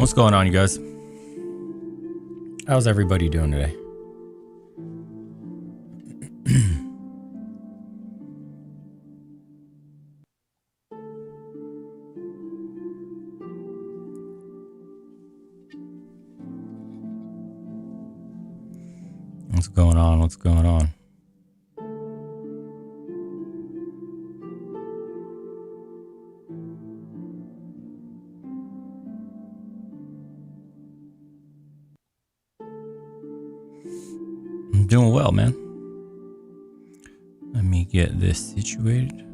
What's going on, you guys? How's everybody doing today? What's going on? What's going on? I'm doing well, man. Let me get this situated.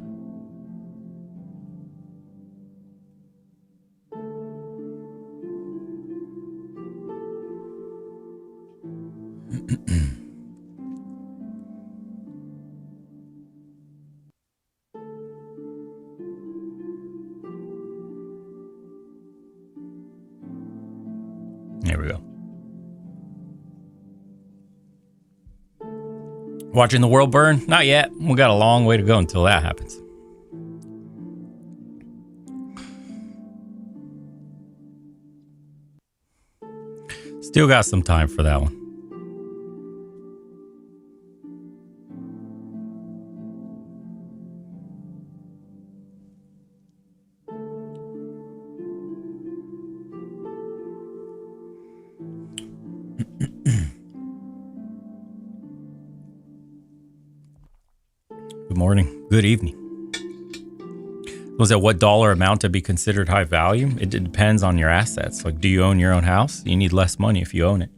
There we go. Watching the world burn? Not yet. We got a long way to go until that happens. Still got some time for that one. Good morning. Good evening. Was that what dollar amount to be considered high value? It depends on your assets. Like, do you own your own house? You need less money if you own it.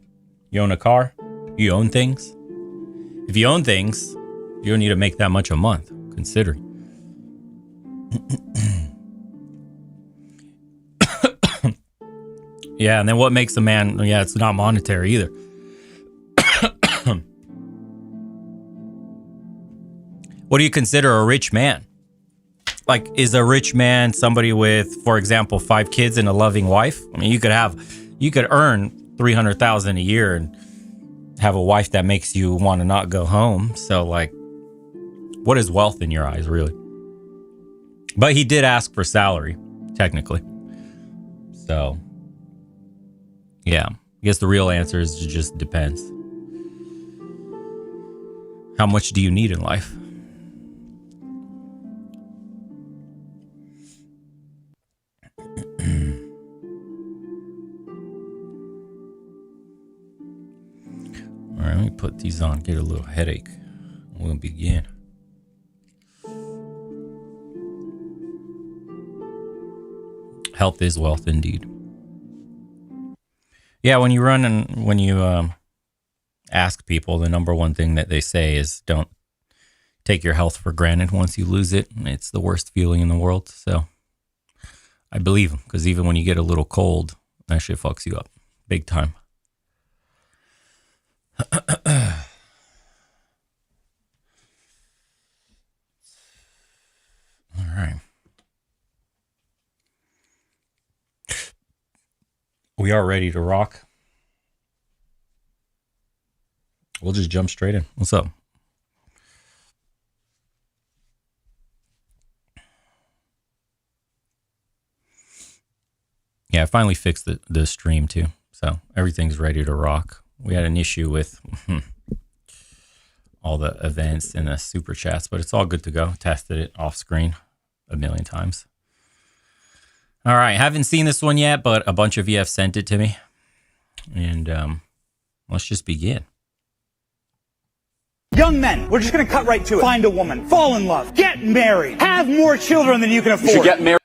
You own a car? You own things? If you own things, you don't need to make that much a month, considering. Yeah, and then what makes a man? Yeah, it's not monetary either. What do you consider a rich man? Like, is a rich man somebody with, for example, 5 kids and a loving wife? I mean, you could earn $300,000 a year and have a wife that makes you want to not go home. So, like, what is wealth in your eyes, really? But he did ask for salary, technically. So, yeah, I guess the real answer is it just depends. How much do you need in life? All right, let me put these on, get a little headache. We'll begin. Health is wealth indeed. Yeah, when you run and when you ask people, the number one thing that they say is don't take your health for granted. Once you lose it, it's the worst feeling in the world. So I believe them, because even when you get a little cold, that shit fucks you up big time. All right. We are ready to rock. We'll just jump straight in. What's up? Yeah, I finally fixed the stream too. So everything's ready to rock. We had an issue with all the events and the super chats, but it's all good to go. Tested it off screen a million times. All right, haven't seen this one yet, but a bunch of you have sent it to me. And let's just begin. Young men, we're just going to cut right to it. Find a woman, fall in love, get married, have more children than you can afford. You should get married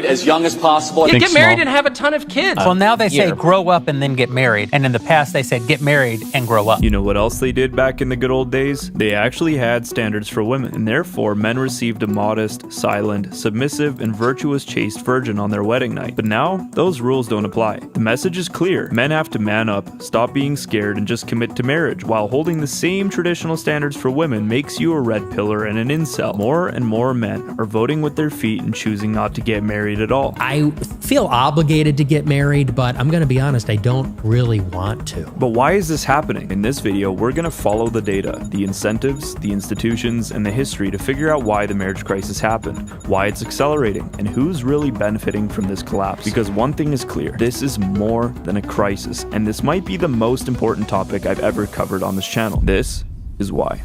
as young as possible. Yeah, get married and have a ton of kids. Well, now they say grow up and then get married. And in the past, they said get married and grow up. You know what else they did back in the good old days? They actually had standards for women. And therefore, men received a modest, silent, submissive, and virtuous chaste virgin on their wedding night. But now, those rules don't apply. The message is clear. Men have to man up, stop being scared, and just commit to marriage, while holding the same traditional standards for women makes you a red pillar and an incel. More and more men are voting with their feet and choosing not to get get married at all. I feel obligated to get married, but I'm gonna be honest, I don't really want to. But why is this happening? In this video, we're gonna follow the data, the incentives, the institutions, and the history to figure out why the marriage crisis happened, why it's accelerating, and who's really benefiting from this collapse. Because one thing is clear, this is more than a crisis, and this might be the most important topic I've ever covered on this channel. This is why.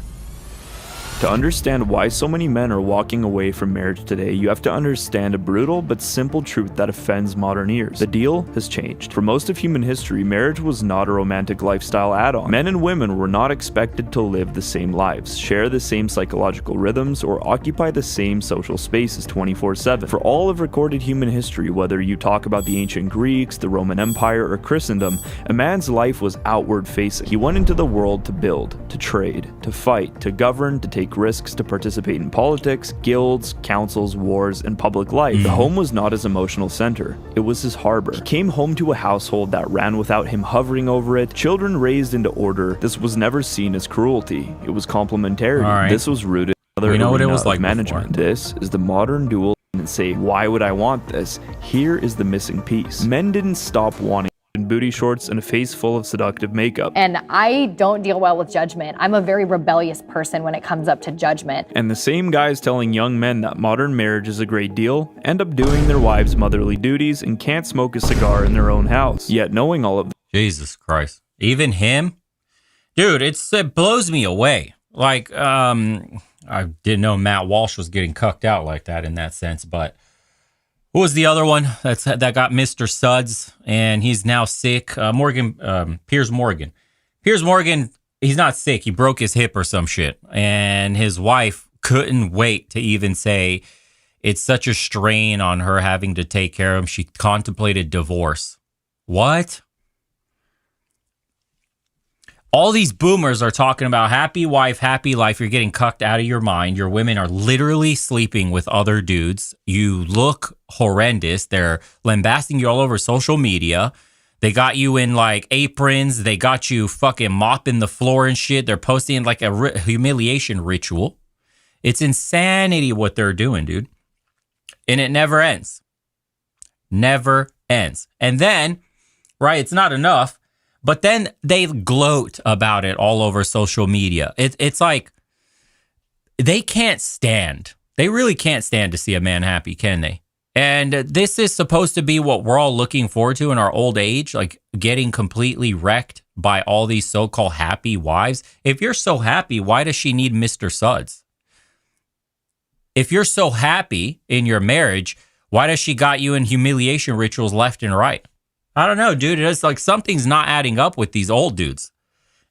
To understand why so many men are walking away from marriage today, you have to understand a brutal but simple truth that offends modern ears. The deal has changed. For most of human history, marriage was not a romantic lifestyle add-on. Men and women were not expected to live the same lives, share the same psychological rhythms, or occupy the same social spaces 24/7. For all of recorded human history, whether you talk about the ancient Greeks, the Roman Empire, or Christendom, a man's life was outward-facing. He went into the world to build, to trade, to fight, to govern, to take risks, to participate in politics, guilds, councils, wars, and public life. The home was not his emotional center. It was his harbor. He came home to a household that ran without him hovering over it, children raised into order. This was never seen as cruelty. It was complementarity. Right. This was rooted in other know what it arena was of like management. before. This is the modern dual and say, why would I want this? Here is the missing piece. Men didn't stop wanting in booty shorts and a face full of seductive makeup. And I don't deal well with judgment. I'm a very rebellious person when it comes up to judgment. And the same guys telling young men that modern marriage is a great deal end up doing their wives' motherly duties and can't smoke a cigar in their own house. Yet knowing all of Jesus Christ. Even him? Dude, it blows me away. Like, I didn't know Matt Walsh was getting cucked out like that in that sense, but who was the other one that got Mr. Suds and he's now sick? Piers Morgan. Piers Morgan, he's not sick. He broke his hip or some shit. And his wife couldn't wait to even say it's such a strain on her having to take care of him. She contemplated divorce. What? All these boomers are talking about happy wife, happy life. You're getting cucked out of your mind. Your women are literally sleeping with other dudes. You look horrendous. They're lambasting you all over social media. They got you in like aprons. They got you fucking mopping the floor and shit. They're posting like a humiliation ritual. It's insanity what they're doing, dude. And it never ends. Never ends. And then, right, it's not enough. But then they gloat about it all over social media. It's like they can't stand. They really can't stand to see a man happy, can they? And this is supposed to be what we're all looking forward to in our old age, like getting completely wrecked by all these so-called happy wives. If you're so happy, why does she need Mr. Suds? If you're so happy in your marriage, why does she got you in humiliation rituals left and right? I don't know, dude. It's like something's not adding up with these old dudes.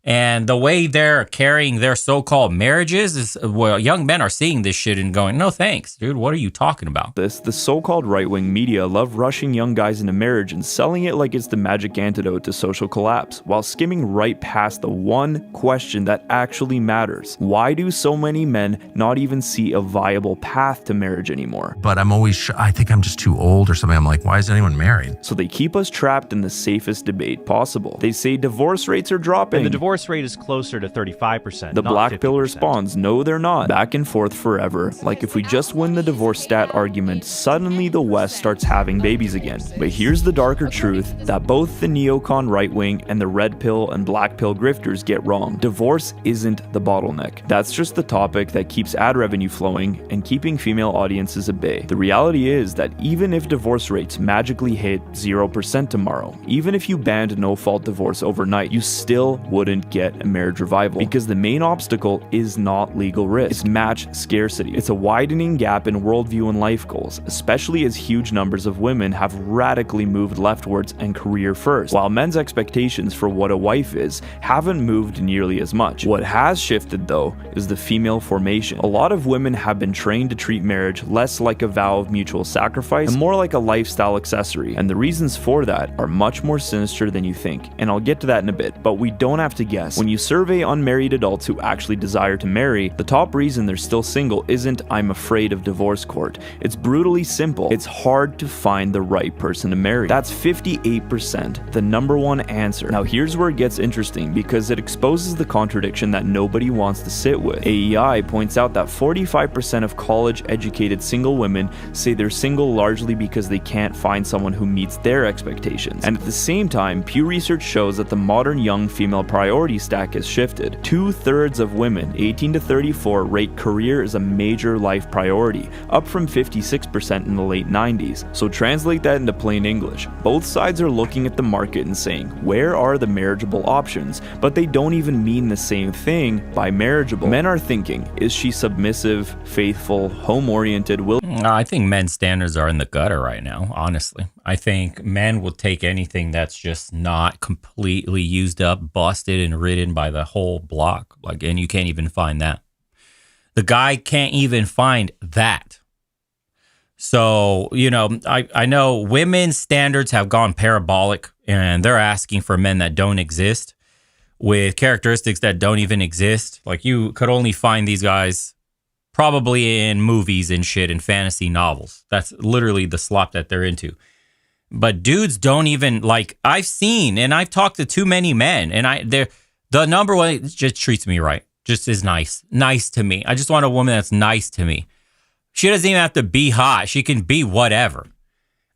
And the way they're carrying their so-called marriages is, well, young men are seeing this shit and going, no thanks, dude. What are you talking about? the so-called right-wing media love rushing young guys into marriage and selling it like it's the magic antidote to social collapse, while skimming right past the one question that actually matters. Why do so many men not even see a viable path to marriage anymore? But I'm always, I think I'm just too old or something. I'm like, why is anyone married? So they keep us trapped in the safest debate possible. They say divorce rates are dropping. And the divorce rate is closer to 35%. The not black 50%. pill responds, no they're not. Back and forth forever. Like if we just win the divorce stat argument, suddenly the West starts having babies again. But here's the darker truth that both the neocon right wing and the red pill and black pill grifters get wrong. Divorce isn't the bottleneck. That's just the topic that keeps ad revenue flowing and keeping female audiences at bay. The reality is that even if divorce rates magically hit 0% tomorrow, even if you banned no-fault divorce overnight, you still wouldn't get a marriage revival, because the main obstacle is not legal risk, it's match scarcity. It's a widening gap in worldview and life goals, especially as huge numbers of women have radically moved leftwards and career first, while men's expectations for what a wife is haven't moved nearly as much. What has shifted though is the female formation. A lot of women have been trained to treat marriage less like a vow of mutual sacrifice and more like a lifestyle accessory, and the reasons for that are much more sinister than you think, and I'll get to that in a bit. But we don't have to guess. When you survey unmarried adults who actually desire to marry, the top reason they're still single isn't "I'm afraid of divorce court." It's brutally simple. It's hard to find the right person to marry. That's 58%, the number one answer. Now here's where it gets interesting, because it exposes the contradiction that nobody wants to sit with. AEI points out that 45% of college-educated single women say they're single largely because they can't find someone who meets their expectations. And at the same time, Pew Research shows that the modern young female priority stack has shifted. 2/3 of women 18 to 34 rate career as a major life priority, up from 56% in the late 90s. So translate that into plain English. Both sides are looking at the market and saying, where are the marriageable options? But they don't even mean the same thing by marriageable. Men are thinking, is she submissive, faithful, home-oriented, will... I think men's standards are in the gutter right now, honestly. I think men will take anything that's just not completely used up, busted, and ridden by the whole block. Like, and you can't even find that. The guy can't even find that. So, you know, I know women's standards have gone parabolic, and they're asking for men that don't exist with characteristics that don't even exist. Like, you could only find these guys probably in movies and shit and fantasy novels. That's literally the slop that they're into. But dudes don't even, like, I've seen and I've talked to too many men, and the number one just treats me right. Just is nice to me. I just want a woman that's nice to me. She doesn't even have to be hot. She can be whatever.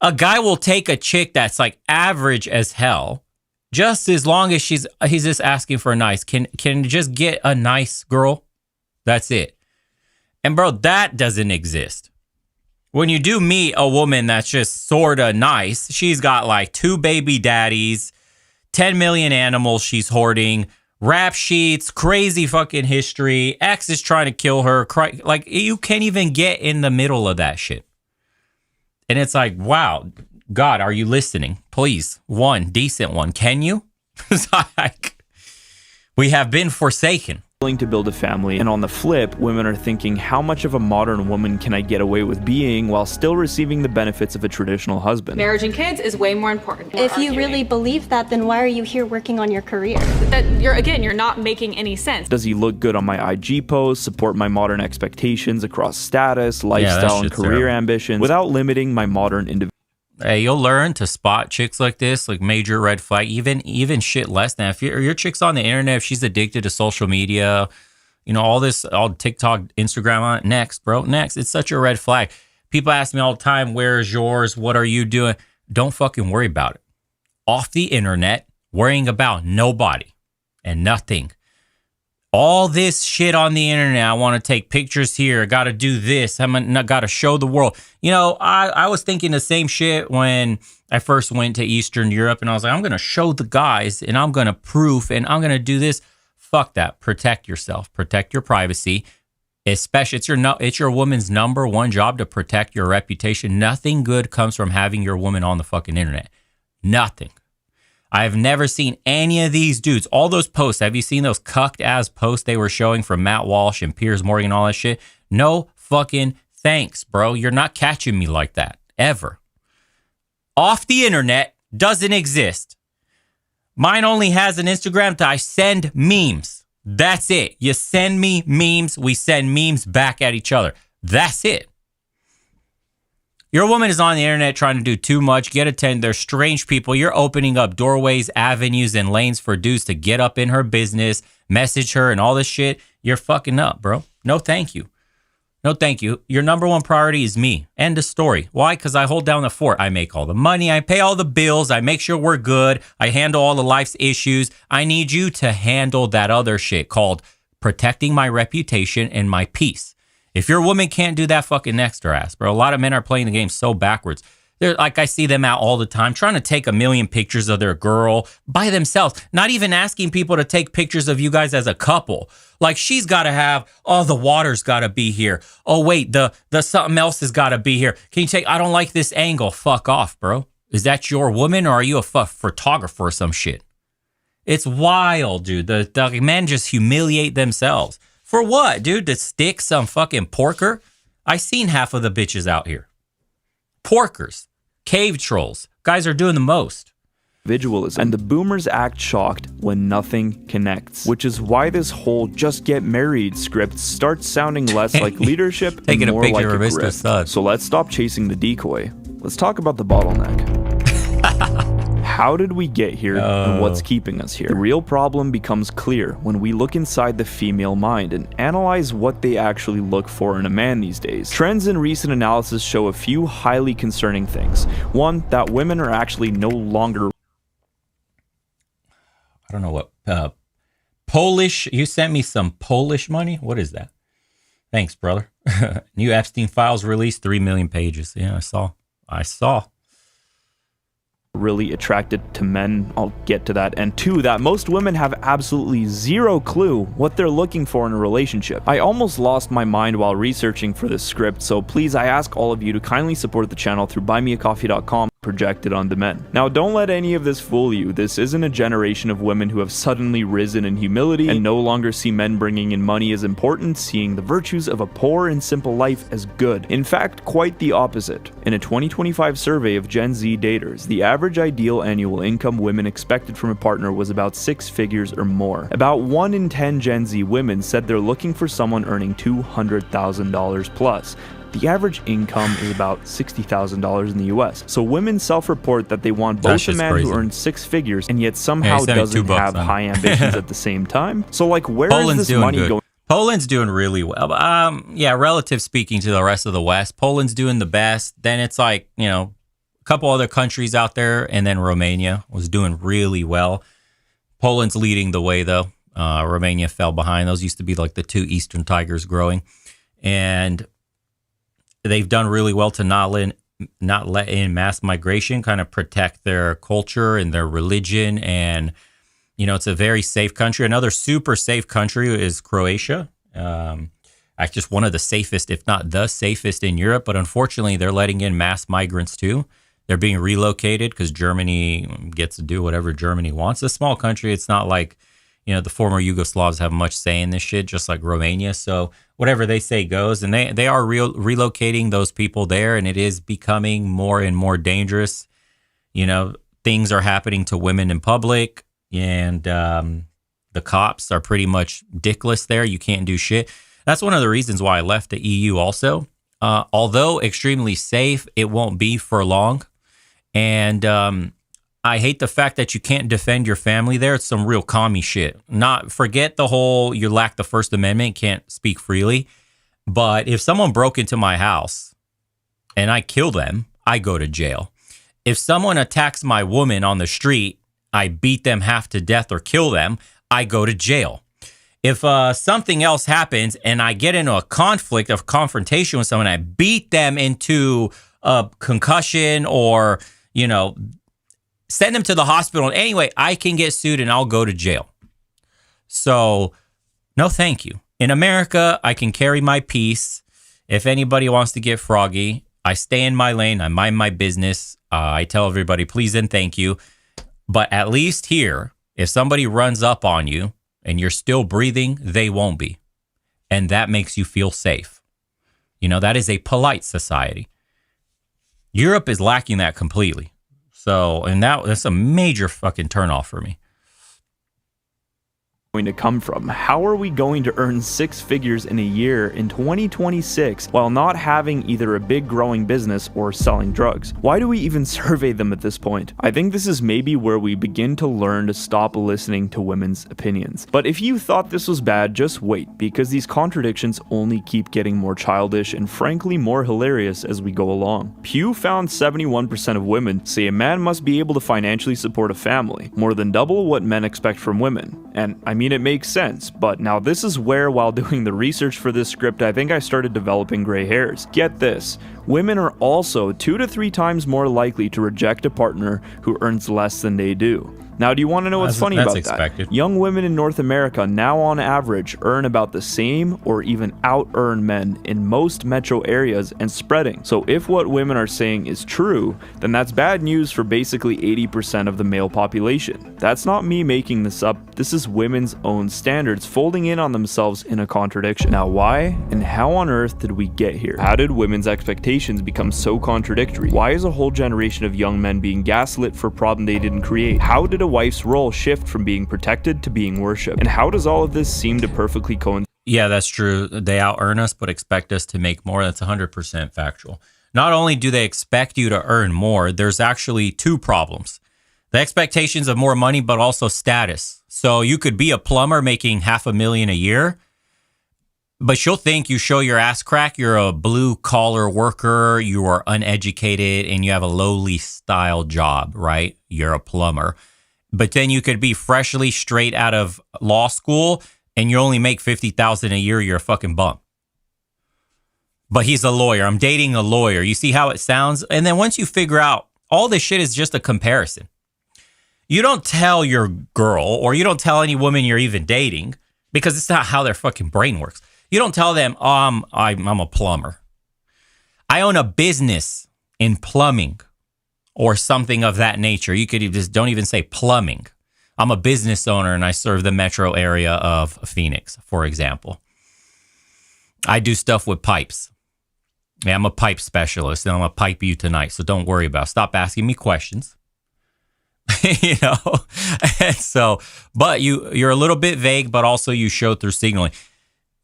A guy will take a chick that's like average as hell, just as long as he's just asking for a nice. Can just get a nice girl. That's it. And bro, that doesn't exist. When you do meet a woman that's just sort of nice, she's got like 2 baby daddies, 10 million animals she's hoarding, rap sheets, crazy fucking history, ex is trying to kill her. Like, you can't even get in the middle of that shit. And it's like, wow, God, are you listening? Please, one decent one. Can you? It's like, we have been forsaken. To build a family, and on the flip, women are thinking, how much of a modern woman can I get away with being while still receiving the benefits of a traditional husband? Marriage and kids is way more important. If you really believe that, then why are you here working on your career? You're not making any sense. Does he look good on my IG posts, support my modern expectations across status, lifestyle, and career ambitions without limiting my modern individual? Hey, you'll learn to spot chicks like this, like major red flag, even shit less than. If your chick's on the internet, if she's addicted to social media, you know, all TikTok, Instagram on it, next, bro, next. It's such a red flag. People ask me all the time, where's yours? What are you doing? Don't fucking worry about it. Off the internet, worrying about nobody and nothing. All this shit on the internet, I want to take pictures here, got to do this, I got to show the world. You know, I was thinking the same shit when I first went to Eastern Europe, and I was like, I'm going to show the guys, and I'm going to proof, and I'm going to do this. Fuck that. Protect yourself. Protect your privacy. Especially, it's your woman's number one job to protect your reputation. Nothing good comes from having your woman on the fucking internet. Nothing. I've never seen any of these dudes. All those posts, have you seen those cucked ass posts they were showing from Matt Walsh and Piers Morgan and all that shit? No fucking thanks, bro. You're not catching me like that, ever. Off the internet doesn't exist. Mine only has an Instagram that I send memes. That's it. You send me memes, we send memes back at each other. That's it. Your woman is on the internet trying to do too much, get attention. They're strange people. You're opening up doorways, avenues, and lanes for dudes to get up in her business, message her, and all this shit. You're fucking up, bro. No, thank you. No, thank you. Your number one priority is me. End of story. Why? Because I hold down the fort. I make all the money. I pay all the bills. I make sure we're good. I handle all the life's issues. I need you to handle that other shit called protecting my reputation and my peace. If your woman can't do that, fucking next her ass, bro. A lot of men are playing the game so backwards. They're like, I see them out all the time trying to take a million pictures of their girl by themselves, not even asking people to take pictures of you guys as a couple. Like, she's got to have, oh, the water's got to be here. Oh, wait, the something else has got to be here. Can you take, I don't like this angle. Fuck off, bro. Is that your woman, or are you a photographer or some shit? It's wild, dude. The men just humiliate themselves. For what, dude? To stick some fucking porker? I seen half of the bitches out here. Porkers. Cave trolls. Guys are doing the most. individualism, and the boomers act shocked when nothing connects, which is why this whole just get married script starts sounding less like leadership and more like a grift. So let's stop chasing the decoy. Let's talk about the bottleneck. How did we get here and what's keeping us here? The real problem becomes clear when we look inside the female mind and analyze what they actually look for in a man these days. Trends in recent analysis show a few highly concerning things. One, that women are actually no longer... I don't know what... Polish... You sent me some Polish money? What is that? Thanks, brother. New Epstein files released, 3 million pages. Yeah, I saw. Really attracted to men. I'll get to that. And two, that most women have absolutely zero clue what they're looking for in a relationship. I almost lost my mind while researching for this script, so please, I ask all of you to kindly support the channel through buymeacoffee.com, projected onto men. Now, don't let any of this fool you. This isn't a generation of women who have suddenly risen in humility and no longer see men bringing in money as important, seeing the virtues of a poor and simple life as good. In fact, quite the opposite. In a 2025 survey of Gen Z daters, the average ideal annual income women expected from a partner was about 6 figures or more. About 1 in 10 Gen Z women said they're looking for someone earning $200,000 plus. The average income is about $60,000 in the US. So women self-report that they want both a man who earns 6 figures and yet somehow doesn't have high ambitions at the same time. So like, where is this money going? Poland's doing really well. Yeah, relative speaking to the rest of the West, Poland's doing the best. Then it's like, you know, a couple other countries out there, and then Romania was doing really well. Poland's leading the way though. Romania fell behind. Those used to be like the 2 Eastern Tigers growing. And they've done really well to not let in mass migration, kind of protect their culture and their religion. And, you know, it's a very safe country. Another super safe country is Croatia. Actually, just one of the safest, if not the safest in Europe. But unfortunately, they're letting in mass migrants too. They're being relocated because Germany gets to do whatever Germany wants. It's a small country. It's not like, you know, the former Yugoslavs have much say in this shit, just like Romania. So whatever they say goes. And they are relocating those people there, and it is becoming more and more dangerous. You know, things are happening to women in public, and the cops are pretty much dickless there. You can't do shit. That's one of the reasons why I left the EU also. Although extremely safe, it won't be for long. And I hate the fact that you can't defend your family there. It's some real commie shit. Forget the whole you lack the First Amendment, can't speak freely. But if someone broke into my house and I kill them, I go to jail. If someone attacks my woman on the street, I beat them half to death or kill them, I go to jail. If something else happens and I get into a confrontation with someone, I beat them into a concussion or, you know, send them to the hospital. Anyway, I can get sued and I'll go to jail. So, no thank you. In America, I can carry my peace. If anybody wants to get froggy, I stay in my lane. I mind my business. I tell everybody, please and thank you. But at least here, if somebody runs up on you and you're still breathing, they won't be. And that makes you feel safe. You know, that is a polite society. Europe is lacking that completely. So, and that's a major fucking turnoff for me. Going to come from? How are we going to earn 6 figures in a year in 2026 while not having either a big growing business or selling drugs? Why do we even survey them at this point? I think this is maybe where we begin to learn to stop listening to women's opinions. But if you thought this was bad, just wait, because these contradictions only keep getting more childish and frankly more hilarious as we go along. Pew found 71% of women say a man must be able to financially support a family, more than double what men expect from women. And I mean, it makes sense, but now this is where, while doing the research for this script, I think I started developing gray hairs. Get this, women are also 2 to 3 times more likely to reject a partner who earns less than they do. Now, do you want to know what's funny that's about expected. that? Young women in North America now on average earn about the same or even out-earn men in most metro areas and spreading. So if what women are saying is true, then that's bad news for basically 80% of the male population. That's not me making this up. This is women's own standards folding in on themselves in a contradiction. Now, why and how on earth did we get here? How did women's expectations become so contradictory? Why is a whole generation of young men being gaslit for a problem they didn't create? How did a wife's role shift from being protected to being worshipped? And how does all of this seem to perfectly coincide? Yeah, that's true. They out-earn us, but expect us to make more. That's 100% factual. Not only do they expect you to earn more, there's actually two problems. The expectations of more money, but also status. So you could be a plumber making $500,000 a year, but she'll think you show your ass crack, you're a blue-collar worker, you are uneducated, and you have a lowly style job, right? You're a plumber. But then you could be freshly straight out of law school and you only make $50,000 a year. You're a fucking bum. But he's a lawyer. I'm dating a lawyer. You see how it sounds? And then once you figure out all this shit is just a comparison. You don't tell your girl or you don't tell any woman you're even dating because it's not how their fucking brain works. You don't tell them, oh, I'm a plumber. I own a business in plumbing. Or something of that nature. You could just don't even say plumbing. I'm a business owner and I serve the metro area of Phoenix, for example. I do stuff with pipes. Yeah, I'm a pipe specialist and I'm going to pipe you tonight. So don't worry about it. Stop asking me questions. You know? And so, but you're a little bit vague, but also you show through signaling.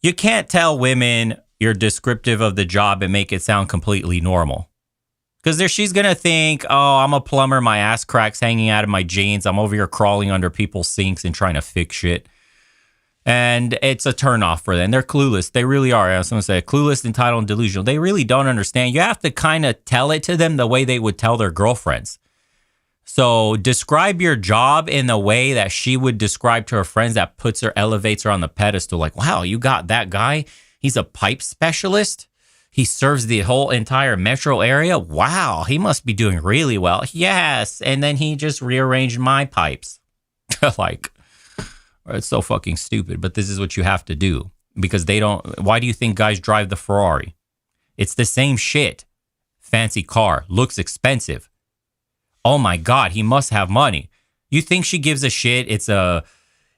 You can't tell women you're descriptive of the job and make it sound completely normal. Because she's going to think, oh, I'm a plumber, my ass crack's hanging out of my jeans. I'm over here crawling under people's sinks and trying to fix shit. And it's a turnoff for them. They're clueless. They really are. I was going to say clueless, entitled, and delusional. They really don't understand. You have to kind of tell it to them the way they would tell their girlfriends. So describe your job in the way that she would describe to her friends that puts her, elevates her on the pedestal. Like, wow, you got that guy? He's a pipe specialist? He serves the whole entire metro area. Wow, he must be doing really well. Yes. And then he just rearranged my pipes. Like, it's so fucking stupid, but this is what you have to do because they don't. Why do you think guys drive the Ferrari? It's the same shit. Fancy car, looks expensive. Oh my God, he must have money. You think she gives a shit? It's a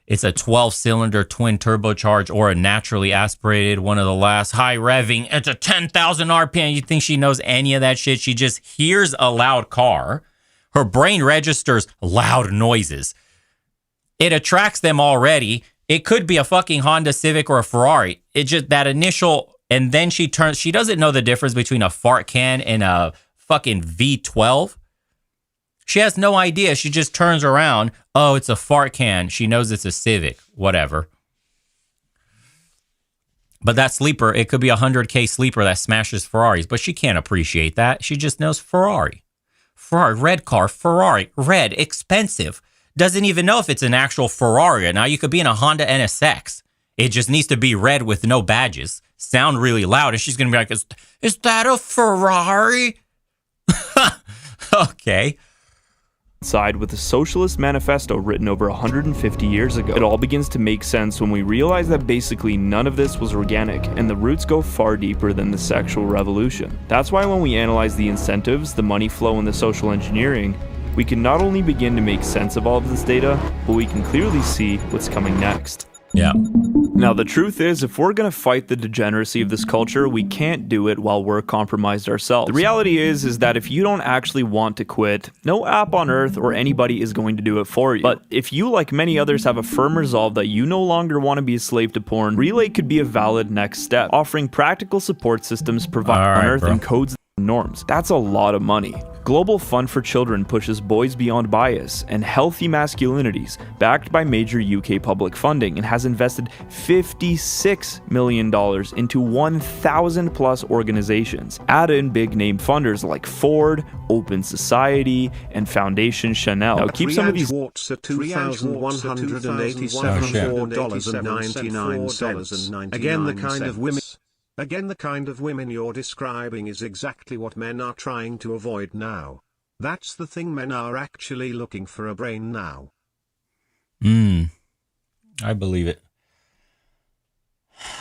12-cylinder twin turbocharged or a naturally aspirated, one of the last high revving. It's a 10,000 RPM. You think she knows any of that shit? She just hears a loud car. Her brain registers loud noises. It attracts them already. It could be a fucking Honda Civic or a Ferrari. It just that initial, and then she doesn't know the difference between a fart can and a fucking V12. She has no idea. She just turns around. Oh, it's a fart can. She knows it's a Civic. Whatever. But that sleeper, it could be a 100K sleeper that smashes Ferraris, but she can't appreciate that. She just knows Ferrari. Ferrari, red car, Ferrari, red, expensive. Doesn't even know if it's an actual Ferrari. Now, you could be in a Honda NSX. It just needs to be red with no badges. Sound really loud, and she's going to be like, is that a Ferrari? Okay. Side with the Socialist Manifesto written over 150 years ago. It all begins to make sense when we realize that basically none of this was organic, and the roots go far deeper than the sexual revolution. That's why when we analyze the incentives, the money flow, and the social engineering, we can not only begin to make sense of all of this data, but we can clearly see what's coming next. Yeah. Now, the truth is, if we're going to fight the degeneracy of this culture, we can't do it while we're compromised ourselves. The reality is that if you don't actually want to quit, no app on earth or anybody is going to do it for you. But if you, like many others, have a firm resolve that you no longer want to be a slave to porn, Relay could be a valid next step, offering practical support systems, unearthing codes and norms. That's a lot of money. Global Fund for Children pushes boys beyond bias and healthy masculinities, backed by major UK public funding, and has invested $56 million into 1,000 plus organizations. Add in big name funders like Ford, Open Society, and Foundation Chanel. Now keep some of these watts at $2,187.99. Again, the kind of women you're describing is exactly what men are trying to avoid now. That's the thing, men are actually looking for a brain now. I believe it.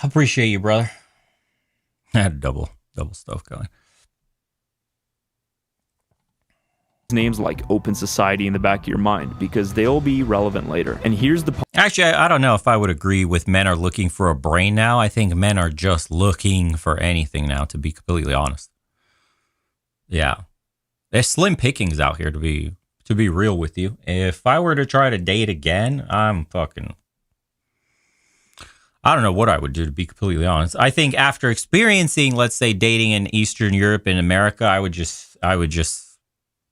Appreciate you, brother. I had double stuff going. Names like open society in the back of your mind because they'll be relevant later. And here's the Actually, I don't know if I would agree with men are looking for a brain now. I think men are just looking for anything now, to be completely honest. Yeah. There's slim pickings out here, to be real with you. If I were to try to date again, I don't know what I would do, to be completely honest. I think after experiencing, let's say, dating in Eastern Europe and America, I would just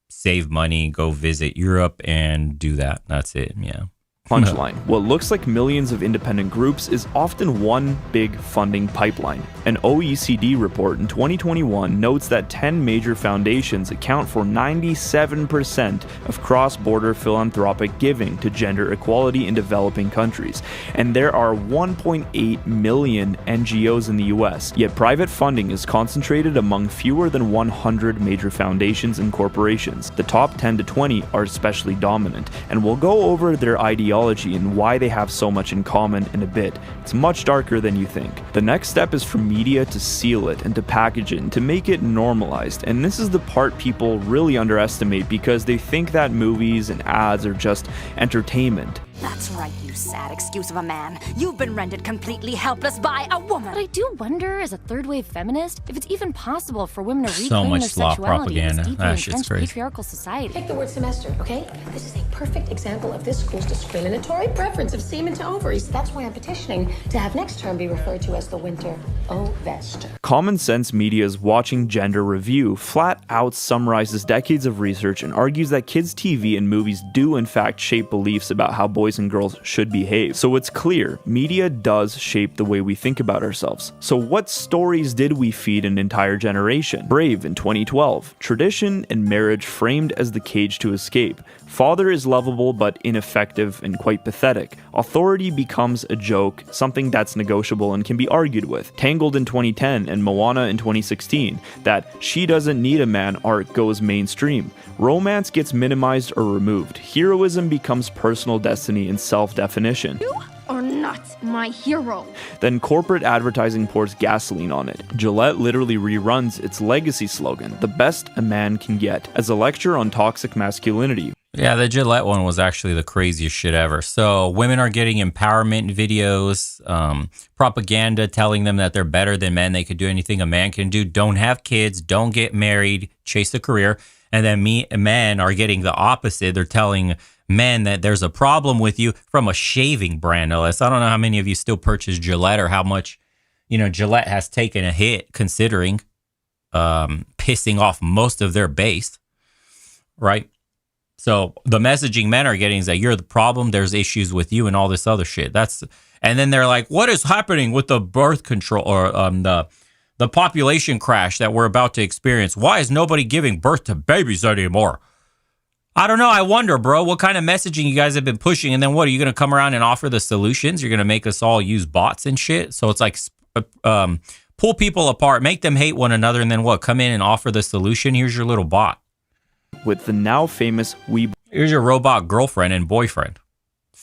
save money, go visit Europe, and do that. That's it. Yeah. punchline. What looks like millions of independent groups is often one big funding pipeline. An OECD report in 2021 notes that 10 major foundations account for 97% of cross-border philanthropic giving to gender equality in developing countries. And there are 1.8 million NGOs in the US, yet private funding is concentrated among fewer than 100 major foundations and corporations. The top 10 to 20 are especially dominant, and we'll go over their ideology and why they have so much in common in a bit. It's much darker than you think. The next step is for media to seal it and to package it and to make it normalized, and this is the part people really underestimate because they think that movies and ads are just entertainment. That's right, you sad excuse of a man. You've been rendered completely helpless by a woman. But I do wonder, as a third-wave feminist, if it's even possible for women to so reclaim much their slop sexuality in propaganda. this deeply That shit's entrenched crazy. patriarchal society. Take the word semester, okay? This is a perfect example of this school's discriminatory preference of semen to ovaries. That's why I'm petitioning to have next term be referred to as the winter ovest. Common Sense Media's Watching Gender Review flat out summarizes decades of research and argues that kids' TV and movies do in fact shape beliefs about how boys and girls should behave. So it's clear, media does shape the way we think about ourselves. So what stories did we feed an entire generation? Brave in 2012. Tradition and marriage framed as the cage to escape. Father is lovable but ineffective and quite pathetic. Authority becomes a joke, something that's negotiable and can be argued with. Tangled in 2010 and Moana in 2016. That she doesn't need a man arc goes mainstream. Romance gets minimized or removed. Heroism becomes personal destiny and self-definition. You are not my hero. Then corporate advertising pours gasoline on it. Gillette literally reruns its legacy slogan, "The best a man can get," as a lecture on toxic masculinity. Yeah, the Gillette one was actually the craziest shit ever. So women are getting empowerment videos, propaganda telling them that they're better than men. They could do anything a man can do. Don't have kids. Don't get married. Chase a career. And then men are getting the opposite. They're telling men that there's a problem with you from a shaving brand, no less. I don't know how many of you still purchase Gillette or how much, Gillette has taken a hit considering pissing off most of their base, right? So the messaging men are getting is that you're the problem, there's issues with you and all this other shit. And then they're like, what is happening with the birth control or the population crash that we're about to experience? Why is nobody giving birth to babies anymore? I don't know. I wonder, bro, what kind of messaging you guys have been pushing. And then what, are you going to come around and offer the solutions? You're going to make us all use bots and shit? So it's like pull people apart, make them hate one another, and then what, come in and offer the solution? Here's your little bot. With the now famous Here's your robot girlfriend and boyfriend.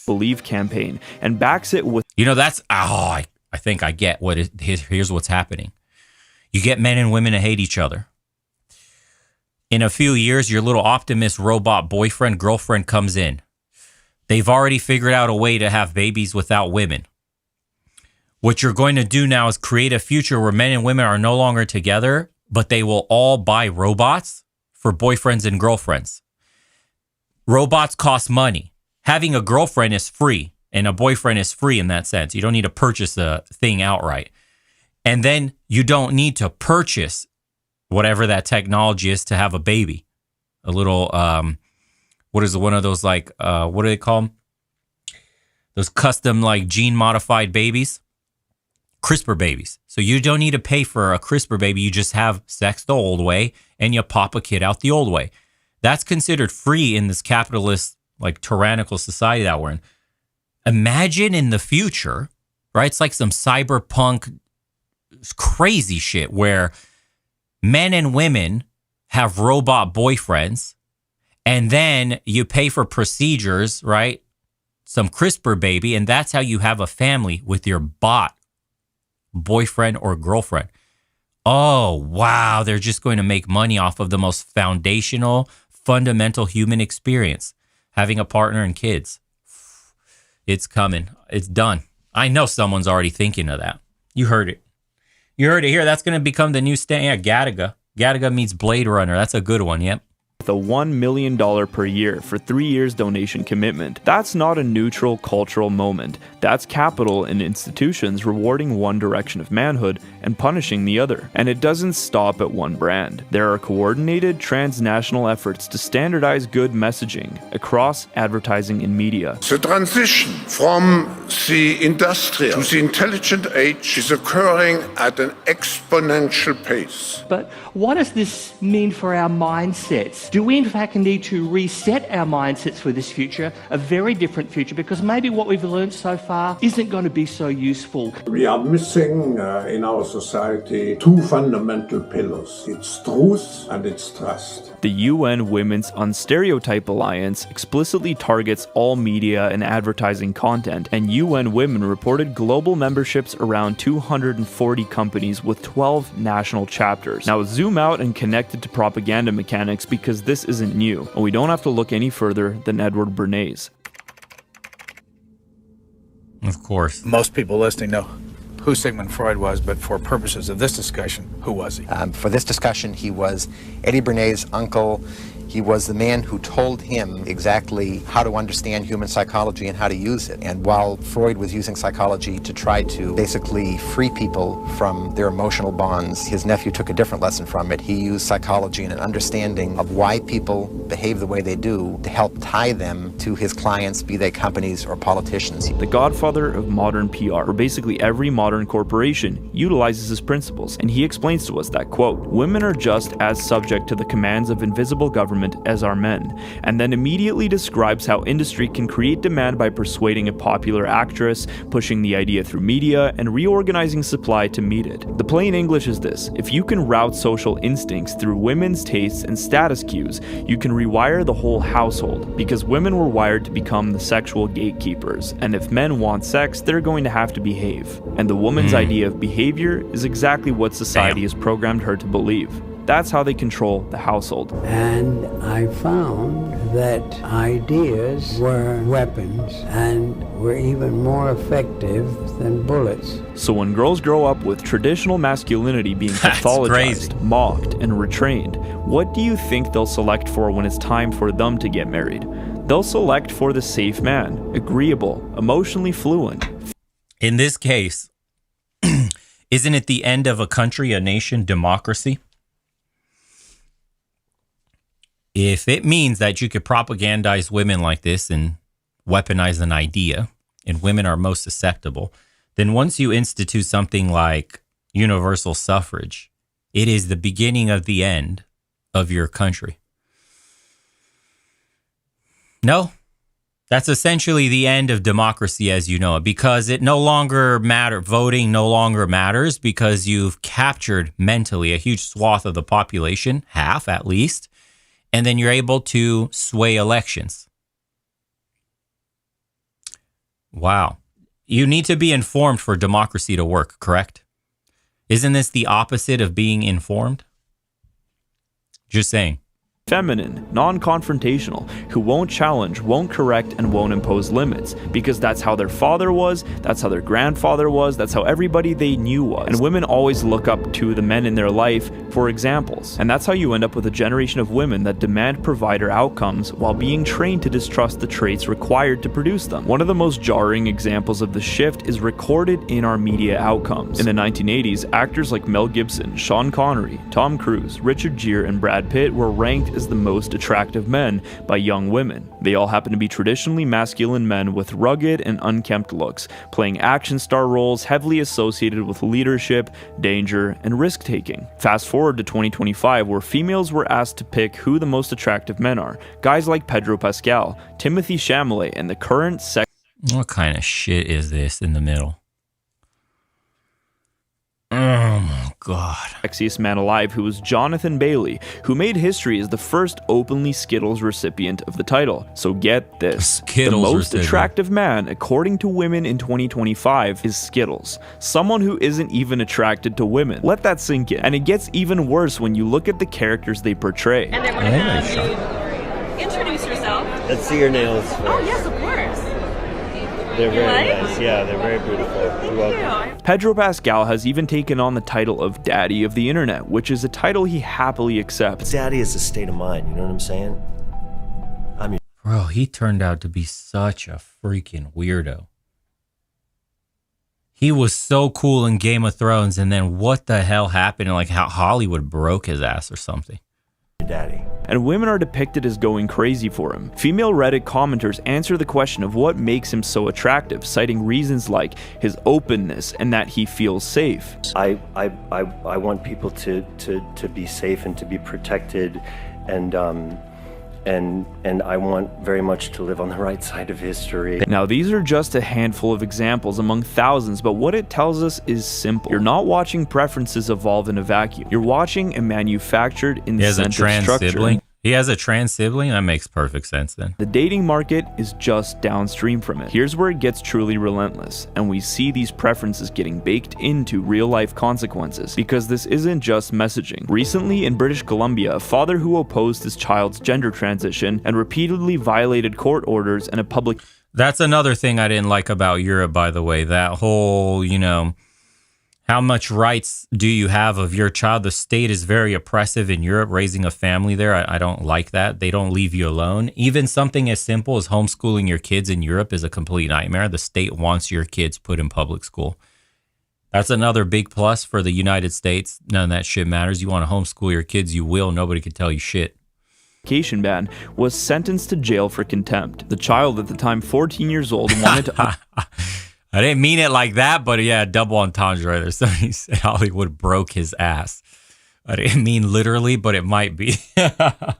Believe campaign, and backs it with... I think I get what it is. Here's what's happening. You get men and women to hate each other. In a few years, your little Optimus robot boyfriend, girlfriend comes in. They've already figured out a way to have babies without women. What you're going to do now is create a future where men and women are no longer together, but they will all buy robots for boyfriends and girlfriends. Robots cost money. Having a girlfriend is free, and a boyfriend is free in that sense. You don't need to purchase a thing outright. And then you don't need to purchase whatever that technology is to have a baby. A little, what is it, one of those what do they call them? Those custom gene modified babies? CRISPR babies. So you don't need to pay for a CRISPR baby. You just have sex the old way and you pop a kid out the old way. That's considered free in this capitalist, tyrannical society that we're in. Imagine in the future, right? It's like some cyberpunk crazy shit where men and women have robot boyfriends and then you pay for procedures, right? some CRISPR baby, and that's how you have a family with your bot boyfriend or girlfriend. Oh, wow. They're just going to make money off of the most foundational, fundamental human experience, having a partner and kids. It's coming. It's done. I know someone's already thinking of that. You heard it. You heard it here. That's going to become the new stand. Yeah, Gattaca. Gattaca meets Blade Runner. That's a good one. Yep. The $1 million per year for 3 years donation commitment. That's not a neutral cultural moment. That's capital in institutions rewarding one direction of manhood and punishing the other. And it doesn't stop at one brand. There are coordinated transnational efforts to standardize good messaging across advertising and media. The transition from the industrial to the intelligent age is occurring at an exponential pace. But what does this mean for our mindsets? Do we in fact need to reset our mindsets for this future, a very different future, because maybe what we've learned so far isn't going to be so useful? We are missing in our society two fundamental pillars. It's truth and it's trust. The UN Women's Unstereotype Alliance explicitly targets all media and advertising content, and UN Women reported global memberships around 240 companies with 12 national chapters. Now zoom out and connect it to propaganda mechanics, because this isn't new, and we don't have to look any further than Edward Bernays. Of course. Most people listening know who Sigmund Freud was, but for purposes of this discussion, who was he? For this discussion, he was Eddie Bernays' uncle. He was the man who told him exactly how to understand human psychology and how to use it. And while Freud was using psychology to try to basically free people from their emotional bonds, his nephew took a different lesson from it. He used psychology and an understanding of why people behave the way they do to help tie them to his clients, be they companies or politicians. The godfather of modern PR, or basically every modern corporation, utilizes his principles, and he explains to us that, quote, women are just as subject to the commands of invisible government as are men, and then immediately describes how industry can create demand by persuading a popular actress, pushing the idea through media, and reorganizing supply to meet it. The plain English is this: if you can route social instincts through women's tastes and status cues, you can rewire the whole household, because women were wired to become the sexual gatekeepers, and if men want sex, they're going to have to behave. And the woman's idea of behavior is exactly what society has programmed her to believe. That's how they control the household. And I found that ideas were weapons and were even more effective than bullets. So when girls grow up with traditional masculinity being pathologized, mocked, and retrained, what do you think they'll select for when it's time for them to get married? They'll select for the safe man, agreeable, emotionally fluent. In this case, isn't it the end of a country, a nation, democracy? If it means that you could propagandize women like this and weaponize an idea, and women are most susceptible, then once you institute something like universal suffrage, it is the beginning of the end of your country. No, that's essentially the end of democracy as you know it, because it no longer matters. Voting no longer matters because you've captured mentally a huge swath of the population, half at least, and then you're able to sway elections. Wow. You need to be informed for democracy to work, correct? Isn't this the opposite of being informed? Just saying. Feminine, non-confrontational, who won't challenge, won't correct, and won't impose limits, because that's how their father was, that's how their grandfather was, that's how everybody they knew was. And women always look up to the men in their life for examples. And that's how you end up with a generation of women that demand provider outcomes while being trained to distrust the traits required to produce them. One of the most jarring examples of the shift is recorded in our media outcomes. In the 1980s, actors like Mel Gibson, Sean Connery, Tom Cruise, Richard Gere, and Brad Pitt were ranked as the most attractive men by young women. They all happen to be traditionally masculine men with rugged and unkempt looks, playing action star roles heavily associated with leadership, danger, and risk-taking. Fast forward to 2025, where females were asked to pick who the most attractive men are. Guys like Pedro Pascal, Timothée Chalamet, and the current sex... What kind of shit is this in the middle? Oh my God. Sexiest man alive, who was Jonathan Bailey, who made history as the first openly Skittles recipient of the title. So get this. The most attractive man, according to women in 2025, is Skittles. Someone who isn't even attracted to women. Let that sink in. And it gets even worse when you look at the characters they portray. And then we're gonna have you introduce yourself. Let's see your nails first. Oh yes, of course. They're very nice. Yeah, they're very beautiful. You're welcome. Pedro Pascal has even taken on the title of Daddy of the Internet, which is a title he happily accepts. Daddy is a state of mind, you know what I'm saying? Bro, he turned out to be such a freaking weirdo. He was so cool in Game of Thrones, and then what the hell happened? Like how Hollywood broke his ass or something. Daddy. And women are depicted as going crazy for him. Female Reddit commenters answer the question of what makes him so attractive, citing reasons like his openness and that he feels safe. I want people to be safe and to be protected, and I want very much to live on the right side of history. Now, these are just a handful of examples among thousands, but what it tells us is simple. You're not watching preferences evolve in a vacuum. You're watching a manufactured incentive structure. He has a trans sibling? That makes perfect sense then. The dating market is just downstream from it. Here's where it gets truly relentless, and we see these preferences getting baked into real-life consequences, because this isn't just messaging. Recently, in British Columbia, a father who opposed his child's gender transition and repeatedly violated court orders and a public... That's another thing I didn't like about Europe, by the way. That whole, how much rights do you have of your child? The state is very oppressive in Europe, raising a family there. I don't like that. They don't leave you alone. Even something as simple as homeschooling your kids in Europe is a complete nightmare. The state wants your kids put in public school. That's another big plus for the United States. None of that shit matters. You want to homeschool your kids, you will. Nobody can tell you shit. Ban was sentenced to jail for contempt. The child, at the time 14 years old, wanted to... I didn't mean it like that, but yeah, double entendre right there. Somebody said Hollywood broke his ass. I didn't mean literally, but it might be.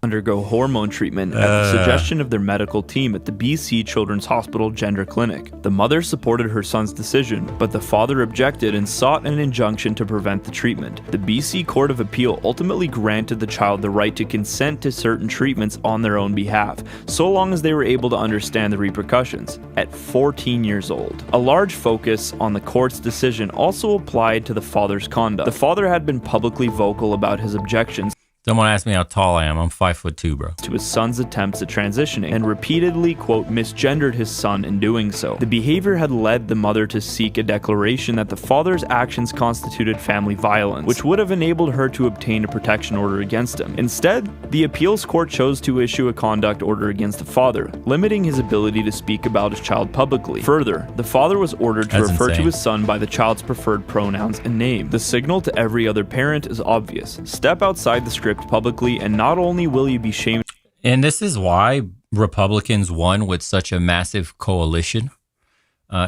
undergo hormone treatment at the suggestion of their medical team at the BC Children's Hospital Gender Clinic. The mother supported her son's decision, but the father objected and sought an injunction to prevent the treatment. The BC Court of Appeal ultimately granted the child the right to consent to certain treatments on their own behalf, so long as they were able to understand the repercussions. At 14 years old. A large focus on the court's decision also applied to the father's conduct. The father had been publicly vocal about his objections. Someone asked me how tall I am. I'm 5'2", bro. To his son's attempts at transitioning and repeatedly, quote, misgendered his son in doing so. The behavior had led the mother to seek a declaration that the father's actions constituted family violence, which would have enabled her to obtain a protection order against him. Instead, the appeals court chose to issue a conduct order against the father, limiting his ability to speak about his child publicly. Further, the father was ordered to refer to his son by the child's preferred pronouns and name. The signal to every other parent is obvious. Step outside the script publicly, and not only will you be shamed. And this is why Republicans won with such a massive coalition.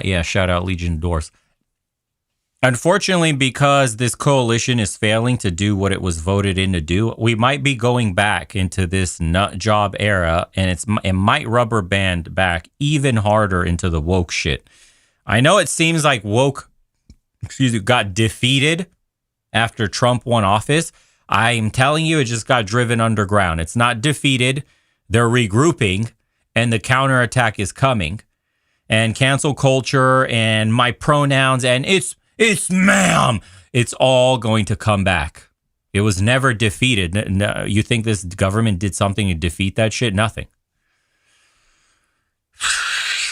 Yeah, shout out Legion Doors. Unfortunately, because this coalition is failing to do what it was voted in to do, we might be going back into this nut job era, and it might rubber band back even harder into the woke shit. I know it seems like woke, got defeated after Trump won office. I'm telling you, it just got driven underground. It's not defeated. They're regrouping, and the counterattack is coming. And cancel culture and my pronouns and it's ma'am. It's all going to come back. It was never defeated. No, you think this government did something to defeat that shit? Nothing.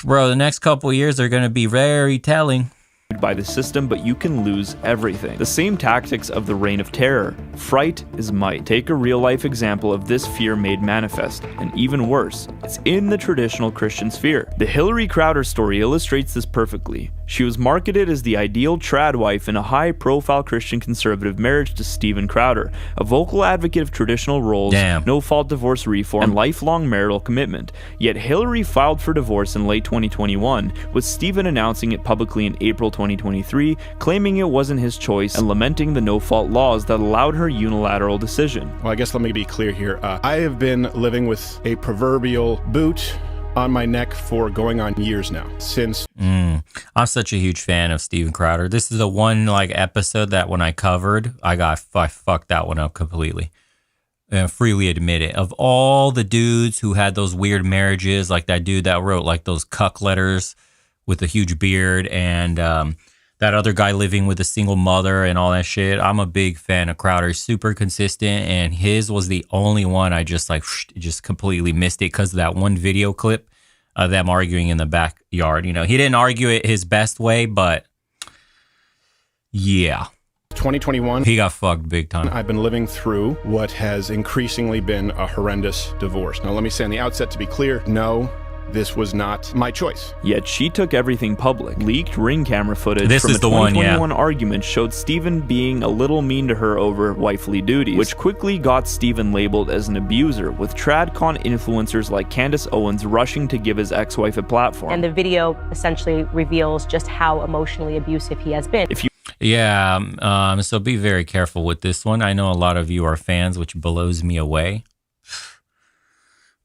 Bro, the next couple of years are going to be very telling. By the system, but you can lose everything. The same tactics of the reign of terror. Fright is might. Take a real-life example of this fear made manifest, and even worse, it's in the traditional Christian sphere. The Hillary Crowder story illustrates this perfectly. She was marketed as the ideal trad wife in a high-profile Christian conservative marriage to Steven Crowder, a vocal advocate of traditional roles, no-fault divorce reform, and lifelong marital commitment. Yet Hillary filed for divorce in late 2021, with Steven announcing it publicly in April 2023, claiming it wasn't his choice and lamenting the no-fault laws that allowed her unilateral decision. Well, I guess let me be clear here. I have been living with a proverbial boot on my neck for going on years now. Since I'm such a huge fan of Steven Crowder. This is the one like episode that when I covered, I fucked that one up completely. And freely admit it. Of all the dudes who had those weird marriages, like that dude that wrote like those cuck letters with a huge beard, and that other guy living with a single mother and all that shit, I'm a big fan of Crowder. He's super consistent, and his was the only one I just like just completely missed it because of that one video clip of them arguing in the backyard. You know, he didn't argue it his best way, but yeah. 2021, he got fucked big time. I've been living through what has increasingly been a horrendous divorce. Now, let me say on the outset, to be clear, no, this was not my choice. Yet she took everything public. Leaked ring camera footage this from is a the 2021 argument showed Steven being a little mean to her over wifely duties, which quickly got Steven labeled as an abuser, with TradCon influencers like Candace Owens rushing to give his ex-wife a platform. And the video essentially reveals just how emotionally abusive he has been. Yeah, so be very careful with this one. I know a lot of you are fans, which blows me away.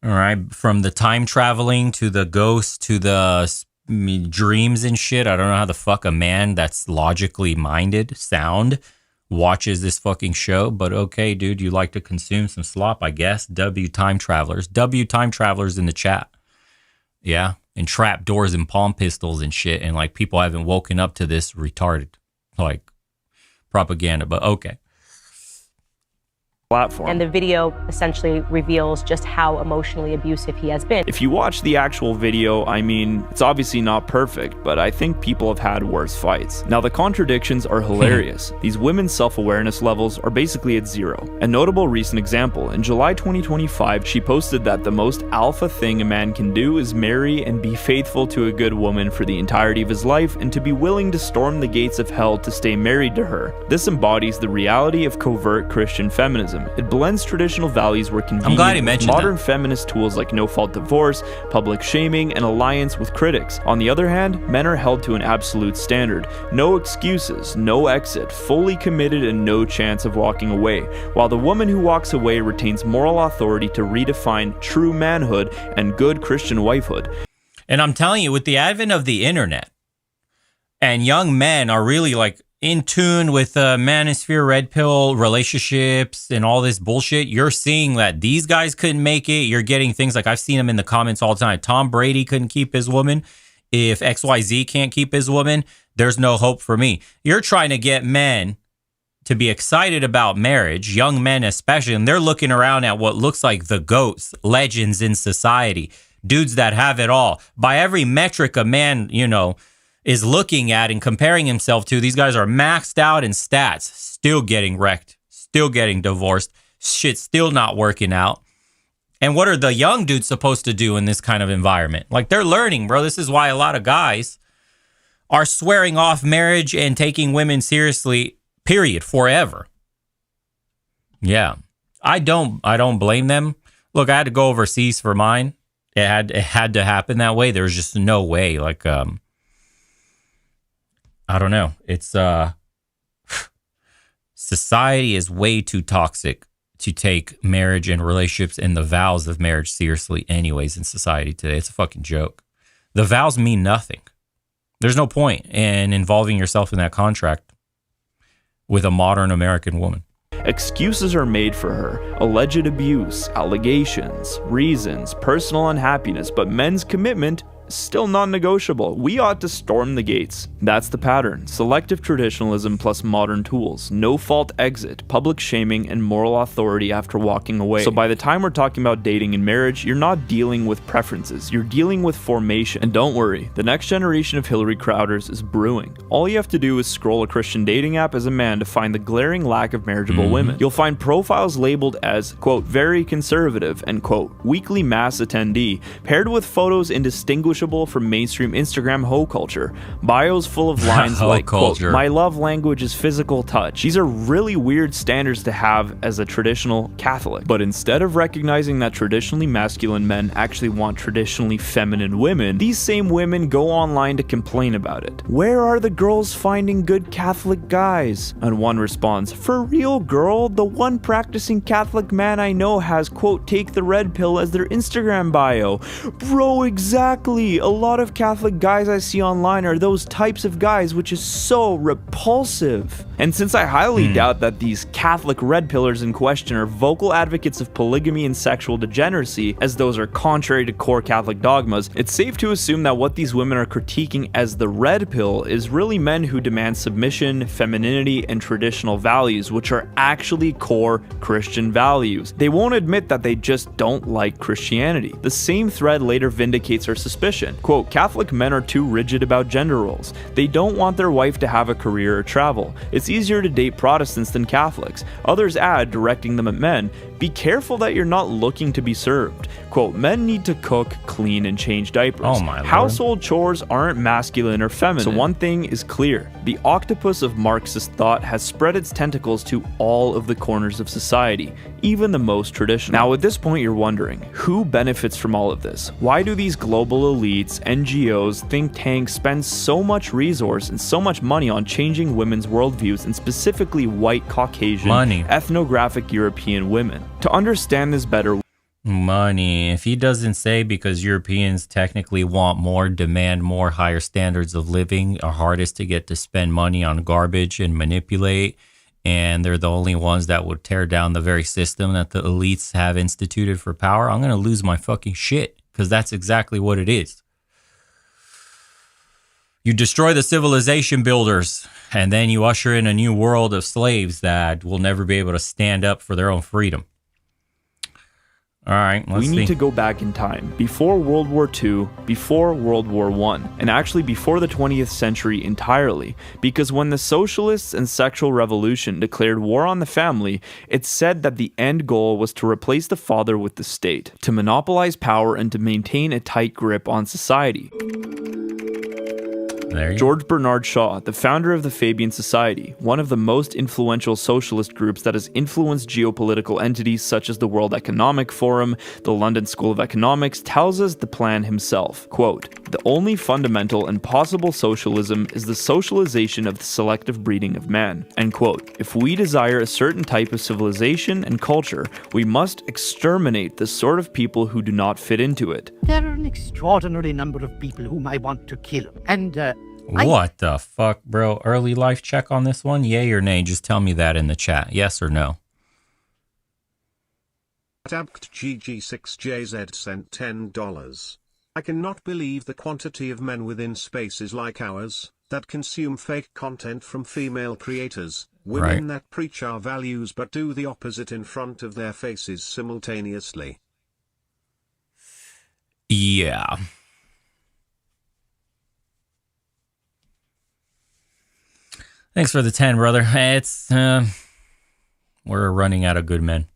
All right, from the time traveling to the ghosts to the dreams and shit. I don't know how the fuck a man that's logically minded watches this fucking show, but okay, dude, you like to consume some slop, I guess. W time travelers in the chat. Yeah, and trap doors and palm pistols and shit, and like people haven't woken up to this retarded like propaganda, but okay. Platform. And the video essentially reveals just how emotionally abusive he has been. If you watch the actual video, I mean, it's obviously not perfect, but I think people have had worse fights. Now, the contradictions are hilarious. These women's self-awareness levels are basically at zero. A notable recent example, in July 2025, she posted that the most alpha thing a man can do is marry and be faithful to a good woman for the entirety of his life, and to be willing to storm the gates of hell to stay married to her. This embodies the reality of covert Christian feminism. It blends traditional values where convenient with modern feminist tools like no-fault divorce, public shaming, and alliance with critics. On the other hand, men are held to an absolute standard. No excuses, no exit, fully committed, and no chance of walking away, while the woman who walks away retains moral authority to redefine true manhood and good Christian wifehood. And I'm telling you, with the advent of the internet, and young men are really like in tune with manosphere, red pill relationships and all this bullshit, you're seeing that these guys couldn't make it. You're getting things like, I've seen them in the comments all the time. Tom Brady couldn't keep his woman. If XYZ can't keep his woman, there's no hope for me. You're trying to get men to be excited about marriage, young men especially, and they're looking around at what looks like the GOATs, legends in society, dudes that have it all. By every metric a man, you know, is looking at and comparing himself to, these guys are maxed out in stats, still getting wrecked, still getting divorced, shit still not working out. And what are the young dudes supposed to do in this kind of environment? Like, they're learning, bro. This is why a lot of guys are swearing off marriage and taking women seriously, period, forever. Yeah. I don't blame them. Look, I had to go overseas for mine. It had to happen that way. There was just no way. Like, I don't know. It's society is way too toxic to take marriage and relationships and the vows of marriage seriously anyways in society today. It's a fucking joke. The vows mean nothing. There's no point in involving yourself in that contract with a modern American woman. Excuses are made for her. Alleged abuse, allegations, reasons, personal unhappiness, but men's commitment still non-negotiable. We ought to storm the gates. That's the pattern. Selective traditionalism plus modern tools. No-fault exit, public shaming, and moral authority after walking away. So by the time we're talking about dating and marriage, you're not dealing with preferences. You're dealing with formation. And don't worry, the next generation of Hillary Crowders is brewing. All you have to do is scroll a Christian dating app as a man to find the glaring lack of marriageable women. You'll find profiles labeled as, quote, very conservative, and quote, weekly mass attendee, paired with photos in distinguished indistinguishable from mainstream Instagram hoe culture. Bios full of lines like, quote, "My love language is physical touch." These are really weird standards to have as a traditional Catholic. But instead of recognizing that traditionally masculine men actually want traditionally feminine women, these same women go online to complain about it. Where are the girls finding good Catholic guys? And one responds, "For real, girl, the one practicing Catholic man I know has, quote, take the red pill as their Instagram bio." Bro, exactly. A lot of Catholic guys I see online are those types of guys, which is so repulsive. And since I highly doubt that these Catholic red pillars in question are vocal advocates of polygamy and sexual degeneracy, as those are contrary to core Catholic dogmas, it's safe to assume that what these women are critiquing as the red pill is really men who demand submission, femininity, and traditional values, which are actually core Christian values. They won't admit that they just don't like Christianity. The same thread later vindicates our suspicion. Quote, "Catholic men are too rigid about gender roles. They don't want their wife to have a career or travel. It's easier to date Protestants than Catholics." Others add, directing them at men, "Be careful that you're not looking to be served." Quote, "Men need to cook, clean, and change diapers. Oh my Lord. Household chores aren't masculine or feminine." So one thing is clear. The octopus of Marxist thought has spread its tentacles to all of the corners of society, even the most traditional. Now at this point you're wondering, who benefits from all of this? Why do these global elites, NGOs, think tanks spend so much resource and so much money on changing women's worldviews, and specifically white, Caucasian, ethnographic European women? To understand this better, money. If he doesn't say because Europeans technically want more, demand more, higher standards of living, are hardest to get to spend money on garbage and manipulate, and they're the only ones that would tear down the very system that the elites have instituted for power, I'm going to lose my fucking shit, because that's exactly what it is. You destroy the civilization builders, and then you usher in a new world of slaves that will never be able to stand up for their own freedom. All right, let's see. We need to go back in time, before World War II, before World War I, and actually before the 20th century entirely, because when the socialists and sexual revolution declared war on the family, it said that the end goal was to replace the father with the state, to monopolize power and to maintain a tight grip on society. George Bernard Shaw, the founder of the Fabian Society, one of the most influential socialist groups that has influenced geopolitical entities such as the World Economic Forum, the London School of Economics, tells us the plan himself. Quote, "The only fundamental and possible socialism is the socialization of the selective breeding of man." End quote. "If we desire a certain type of civilization and culture, we must exterminate the sort of people who do not fit into it." There are an extraordinary number of people whom I want to kill. And, What the fuck, bro? Early life check on this one? Yay or nay? Just tell me that in the chat. Yes or no? TabkedGG6JZ sent $10. "I cannot believe the quantity of men within spaces like ours that consume fake content from female creators, women that preach our values but do the opposite in front of their faces simultaneously." Yeah. Thanks for the 10, brother. It's, we're running out of good men.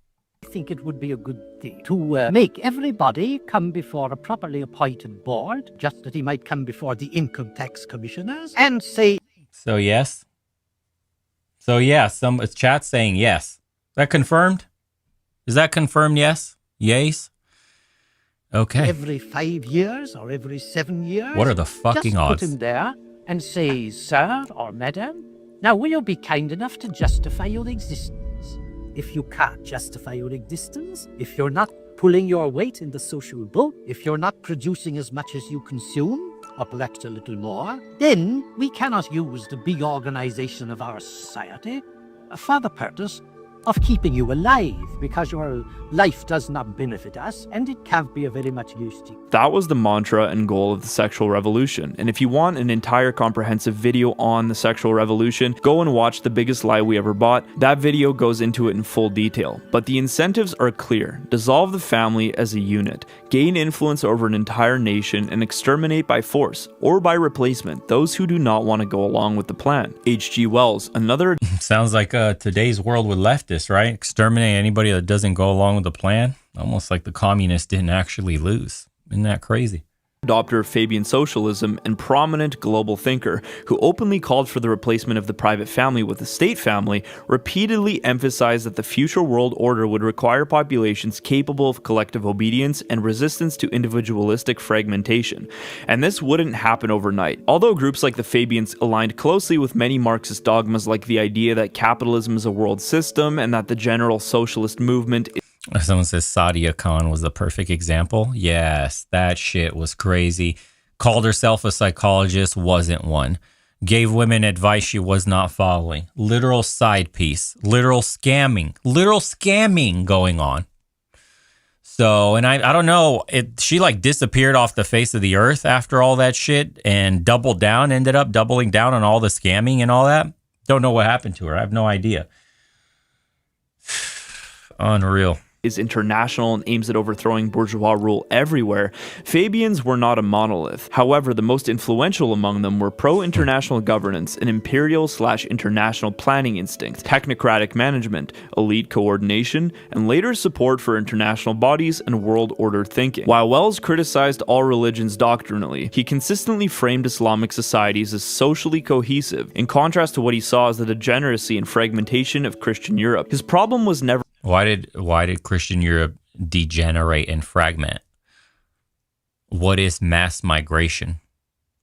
I think it would be a good thing to make everybody come before a properly appointed board, just that he might come before the income tax commissioners and say... So yes? So yeah, it's chat saying yes. Is that confirmed? Is that confirmed yes? Yays? Okay. Every 5 years or every 7 years... What are the fucking odds? Just put him there and say, "Sir or madam, now will you be kind enough to justify your existence?" If you can't justify your existence, if you're not pulling your weight in the social boat, if you're not producing as much as you consume, or perhaps a little more, then we cannot use the big organization of our society for the purpose of keeping you alive, because your life does not benefit us and it can't be of very much use to you. That was the mantra and goal of the sexual revolution. And if you want an entire comprehensive video on the sexual revolution, go and watch The Biggest Lie We Ever Bought. That video goes into it in full detail. But the incentives are clear. Dissolve the family as a unit, gain influence over an entire nation, and exterminate by force or by replacement those who do not want to go along with the plan. H.G. Wells, another... Sounds like today's world with leftists, right? Exterminate anybody that doesn't go along with the plan. Almost like the communists didn't actually lose. Isn't that crazy? adopter of Fabian socialism and prominent global thinker who openly called for the replacement of the private family with the state family, repeatedly emphasized that the future world order would require populations capable of collective obedience and resistance to individualistic fragmentation. And this wouldn't happen overnight. Although groups like the Fabians aligned closely with many Marxist dogmas like the idea that capitalism is a world system and that the general socialist movement Someone says Sadia Khan was the perfect example. Yes, that shit was crazy. Called herself a psychologist, wasn't one. Gave women advice she was not following. Literal side piece. Literal scamming going on. So, and I don't know, she like disappeared off the face of the earth after all that shit and ended up doubling down on all the scamming and all that. Don't know what happened to her. I have no idea. Unreal. Is international and aims at overthrowing bourgeois rule everywhere, Fabians were not a monolith. However, the most influential among them were pro-international governance, an imperial/international planning instinct, technocratic management, elite coordination, and later support for international bodies and world order thinking. While Wells criticized all religions doctrinally, he consistently framed Islamic societies as socially cohesive, in contrast to what he saw as the degeneracy and fragmentation of Christian Europe. His problem was never Why did Christian Europe degenerate and fragment? What is mass migration?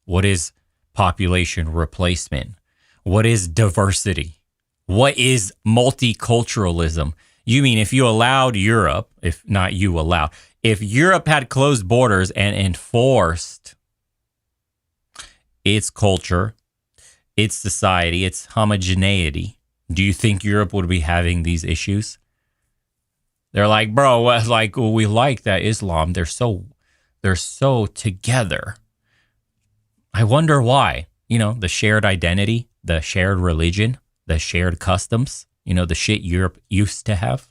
What is population replacement? What is diversity? What is multiculturalism? You mean if you allowed Europe, if Europe had closed borders and enforced its culture, its society, its homogeneity, do you think Europe would be having these issues? They're like, bro, like we like that Islam. They're so together. I wonder why. You know, the shared identity, the shared religion, the shared customs, you know, the shit Europe used to have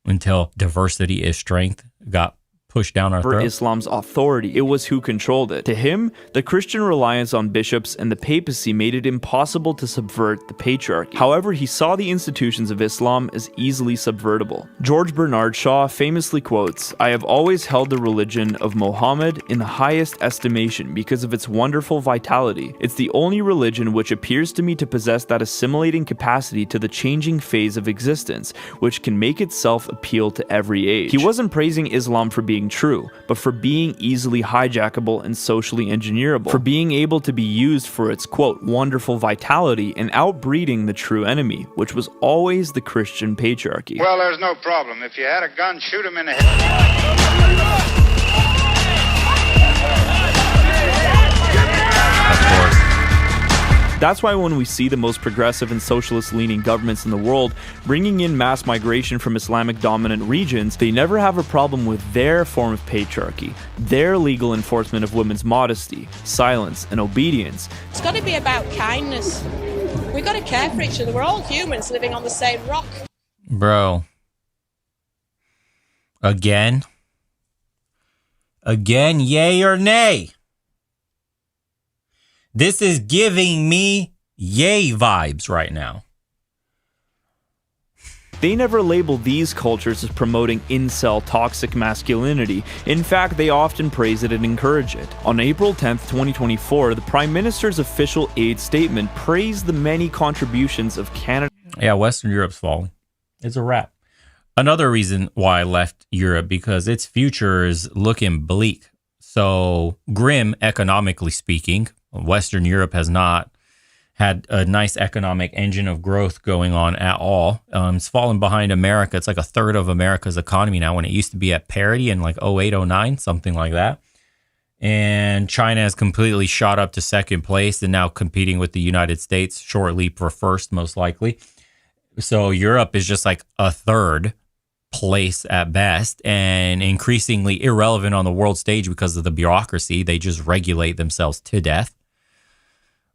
until diversity is strength got pushed down our throat. Islam's authority. It was who controlled it. To him, the Christian reliance on bishops and the papacy made it impossible to subvert the patriarchy. However, he saw the institutions of Islam as easily subvertible. George Bernard Shaw famously quotes, "I have always held the religion of Mohammed in the highest estimation because of its wonderful vitality. It's the only religion which appears to me to possess that assimilating capacity to the changing phase of existence, which can make itself appeal to every age." He wasn't praising Islam for being true, but for being easily hijackable and socially engineerable, for being able to be used for its, quote, wonderful vitality and outbreeding the true enemy, which was always the Christian patriarchy. Well, there's no problem. If you had a gun, shoot him in the head. That's why when we see the most progressive and socialist-leaning governments in the world bringing in mass migration from Islamic-dominant regions, they never have a problem with their form of patriarchy, their legal enforcement of women's modesty, silence, and obedience. It's got to be about kindness. We've got to care for each other. We're all humans living on the same rock. Bro. Again, yay or nay? This is giving me yay vibes right now. They never label these cultures as promoting incel toxic masculinity. In fact, they often praise it and encourage it. On April 10th, 2024, the Prime Minister's official aid statement praised the many contributions of Canada. Yeah, Western Europe's falling. It's a wrap. Another reason why I left Europe, because its future is looking bleak. So grim, economically speaking. Western Europe has not had a nice economic engine of growth going on at all. It's fallen behind America. It's like a third of America's economy now when it used to be at parity in like 08, 09, something like that. And China has completely shot up to second place and now competing with the United States, short leap for first, most likely. So Europe is just like a third place at best and increasingly irrelevant on the world stage because of the bureaucracy. They just regulate themselves to death.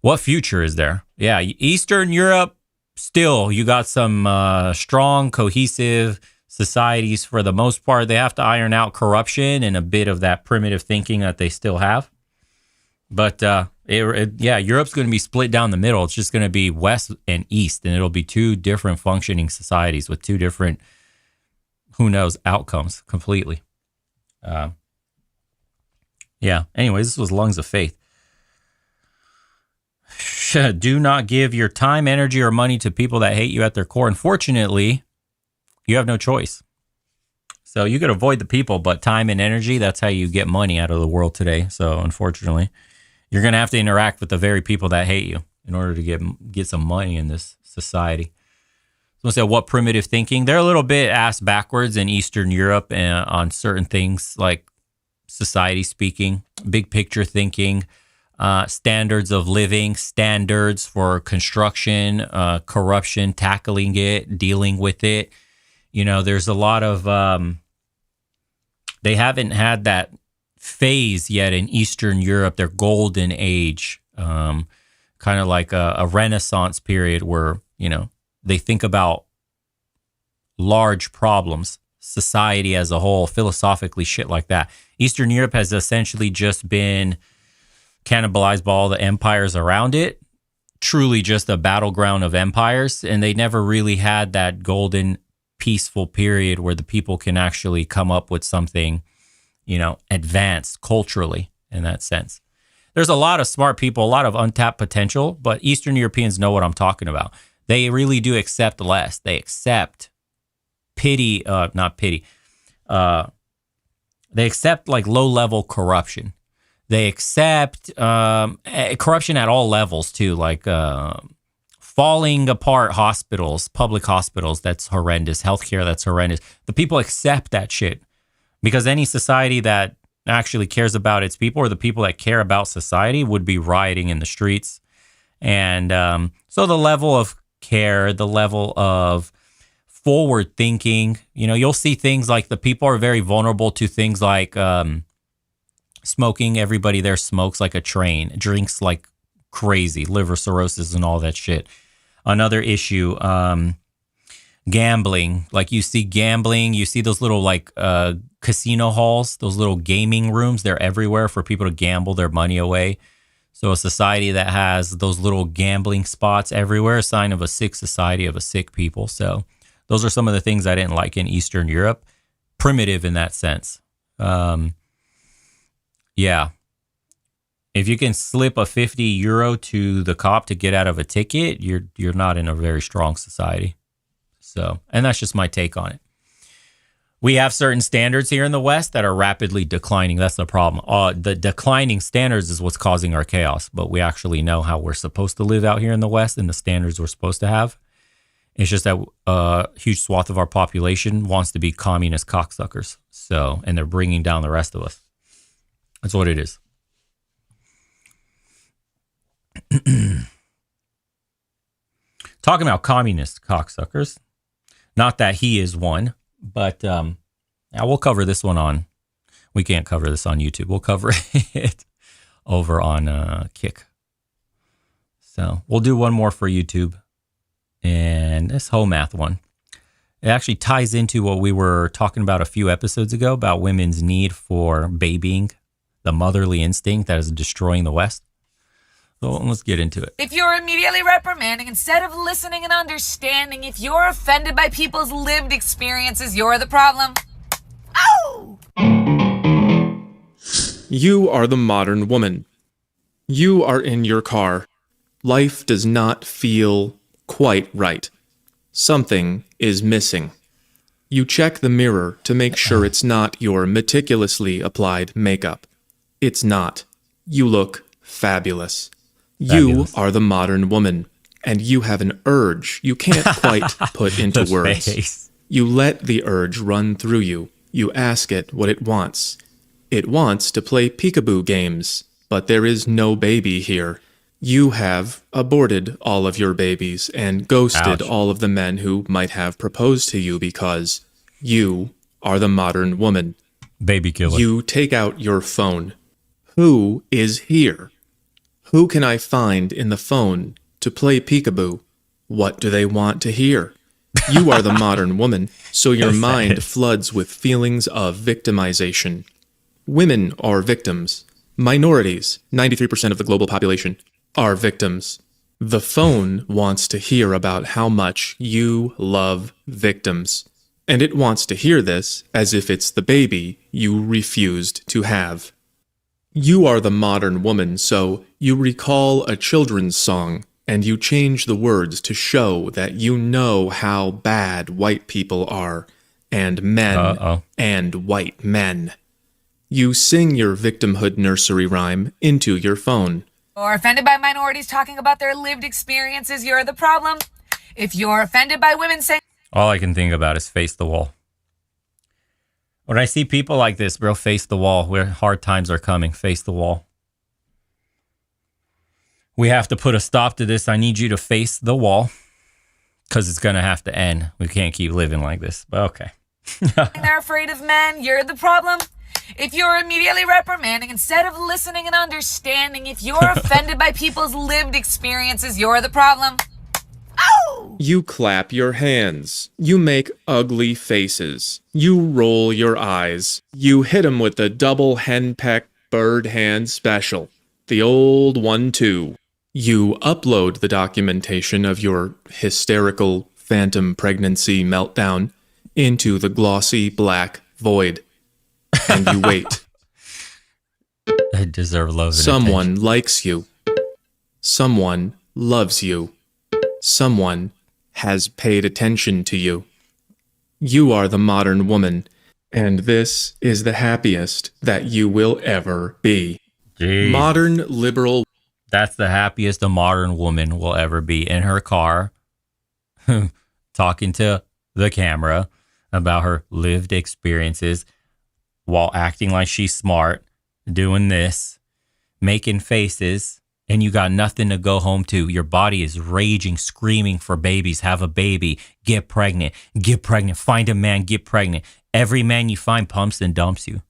What future is there? Yeah, Eastern Europe, still, you got some strong, cohesive societies for the most part. They have to iron out corruption and a bit of that primitive thinking that they still have. But Europe's going to be split down the middle. It's just going to be West and East, and it'll be two different functioning societies with two different, who knows, outcomes completely. Yeah. Anyways, this was Lungs of Faith. Do not give your time, energy, or money to people that hate you at their core. Unfortunately, you have no choice. So you could avoid the people, but time and energy, that's how you get money out of the world today. So unfortunately, you're going to have to interact with the very people that hate you in order to get some money in this society. So say what primitive thinking? They're a little bit ass backwards in Eastern Europe on certain things like society speaking, big picture thinking, standards of living, standards for construction, corruption, tackling it, dealing with it. You know, there's a lot of, they haven't had that phase yet in Eastern Europe, their golden age, kind of like a Renaissance period where, you know, they think about large problems, society as a whole, philosophically, shit like that. Eastern Europe has essentially just been cannibalized by all the empires around it, truly just a battleground of empires, and they never really had that golden peaceful period where the people can actually come up with something, you know, advanced culturally in that sense. There's a lot of smart people, a lot of untapped potential, but Eastern Europeans know what I'm talking about. They really do accept less. They accept they accept like low-level corruption. They accept corruption at all levels too, like falling apart hospitals, public hospitals, that's horrendous. Healthcare, that's horrendous. The people accept that shit because any society that actually cares about its people, or the people that care about society, would be rioting in the streets. And so the level of care, the level of forward thinking, you know, you'll see things like the people are very vulnerable to things like smoking. Everybody there smokes like a train, drinks like crazy, liver cirrhosis and all that shit. Another issue, gambling. Like you see gambling, you see those little like casino halls, those little gaming rooms. They're everywhere for people to gamble their money away. So a society that has those little gambling spots everywhere, a sign of a sick society, of a sick people. So those are some of the things I didn't like in Eastern Europe. Primitive in that sense. Yeah. If you can slip a 50 euro to the cop to get out of a ticket, you're not in a very strong society. So, and that's just my take on it. We have certain standards here in the West that are rapidly declining. That's the problem. The declining standards is what's causing our chaos, but we actually know how we're supposed to live out here in the West and the standards we're supposed to have. It's just that a huge swath of our population wants to be communist cocksuckers. So, and they're bringing down the rest of us. That's what it is. Talking about communist cocksuckers, not that he is one, but we'll cover this one on, we can't cover this on YouTube. We'll cover it over on Kick. So we'll do one more for YouTube. And this whole math one, it actually ties into what we were talking about a few episodes ago about women's need for babying, the motherly instinct that is destroying the West. So let's get into it. If you're immediately reprimanding instead of listening and understanding, if you're offended by people's lived experiences, you're the problem. Oh! You are the modern woman. You are in your car. Life does not feel quite right. Something is missing. You check the mirror to make sure it's not your meticulously applied makeup. It's not. You look fabulous. You are the modern woman, and you have an urge you can't quite put into words. Face. You let the urge run through you. You ask it what it wants. It wants to play peekaboo games, but there is no baby here. You have aborted all of your babies and ghosted all of the men who might have proposed to you because you are the modern woman. Baby killer. You take out your phone. Who is here? Who can I find in the phone to play peekaboo? What do they want to hear? You are the modern woman, so your mind floods with feelings of victimization. Women are victims. Minorities, 93% of the global population, are victims. The phone wants to hear about how much you love victims. And it wants to hear this as if it's the baby you refused to have. You are the modern woman, so you recall a children's song and you change the words to show that you know how bad white people are, and men, and white men. You sing your victimhood nursery rhyme into your phone. Or offended by minorities talking about their lived experiences, you're the problem. If you're offended by women saying... All I can think about is face the wall. When I see people like this, bro, face the wall. Where hard times are coming, face the wall. We have to put a stop to this. I need you to face the wall because it's going to have to end. We can't keep living like this, but okay. They're afraid of men, you're the problem. If you're immediately reprimanding instead of listening and understanding, if you're offended by people's lived experiences, you're the problem. Oh! You clap your hands. You make ugly faces. You roll your eyes. You hit 'em with the double henpeck bird hand special. The old 1-2. You upload the documentation of your hysterical phantom pregnancy meltdown into the glossy black void. And you wait. I deserve love and Someone attention. likes you. Someone loves you. Someone has paid attention to you. You are the modern woman, and this is the happiest that you will ever be. Jeez. Modern liberal. That's the happiest a modern woman will ever be, in her car, talking to the camera about her lived experiences while acting like she's smart, doing this, making faces, and you got nothing to go home to. Your body is raging, screaming for babies. Have a baby. Get pregnant. Get pregnant. Find a man. Get pregnant. Every man you find pumps and dumps you.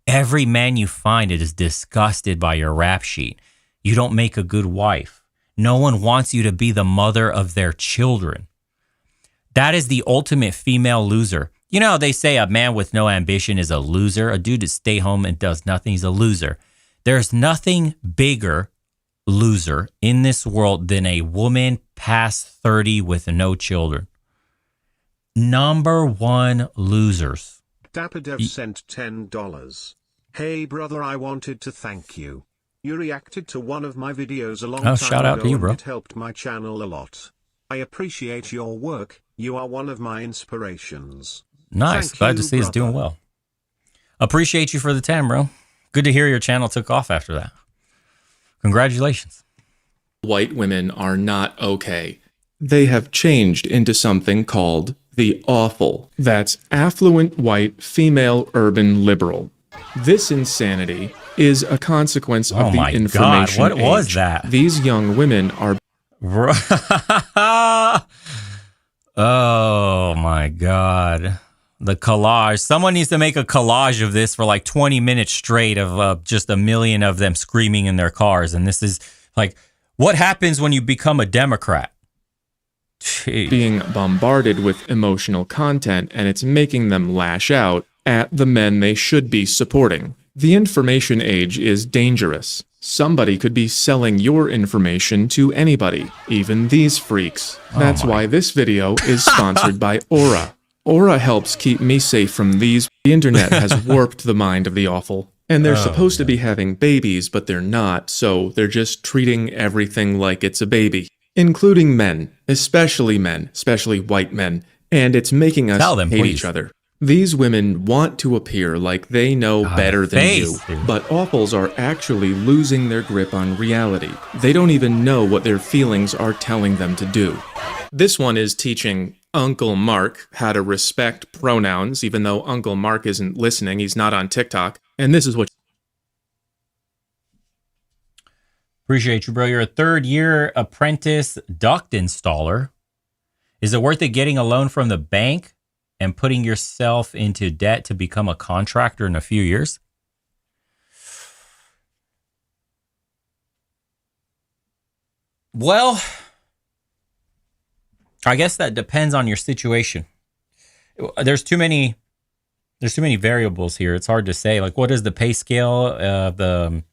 Every man you find is disgusted by your rap sheet. You don't make a good wife. No one wants you to be the mother of their children. That is the ultimate female loser. You know, they say a man with no ambition is a loser. A dude that stay home and does nothing, he's a loser. There's nothing bigger loser in this world than a woman past 30 with no children. Number one losers. Dapperdev sent $10. Hey brother, I wanted to thank you. You reacted to one of my videos a long time shout out ago to you, bro. and it helped my channel a lot. I appreciate your work. You are one of my inspirations. Nice. Thank Glad you, to see it's brother. doing well. Appreciate you for the 10, bro. Good to hear your channel took off after that. Congratulations. White women are not okay. They have changed into something called the awful. That's affluent white female urban liberal. This insanity is a consequence of the information what age. was that? These young women are... Oh my God. The collage. Someone needs to make a collage of this for like 20 minutes straight of just a million of them screaming in their cars. And this is like, what happens when you become a Democrat? Jeez. Being bombarded with emotional content, and it's making them lash out at the men they should be supporting. The information age is dangerous. Somebody could be selling your information to anybody, even these freaks. That's why this video is sponsored by Aura. Aura helps keep me safe from these. The internet has warped the mind of the awful. And they're supposed to be having babies, but they're not, so they're just treating everything like it's a baby. Including men, especially white men. And it's making us hate each other. These women want to appear like they know better than you, but awfuls are actually losing their grip on reality. They don't even know what their feelings are telling them to do. This one is teaching Uncle Mark how to respect pronouns, even though Uncle Mark isn't listening, he's not on TikTok. And this is what... Appreciate you, bro. You're a third-year apprentice duct installer. Is it worth it getting a loan from the bank and putting yourself into debt to become a contractor in a few years? Well, I guess that depends on your situation. There's too many variables here. It's hard to say. Like, what is the pay scale of the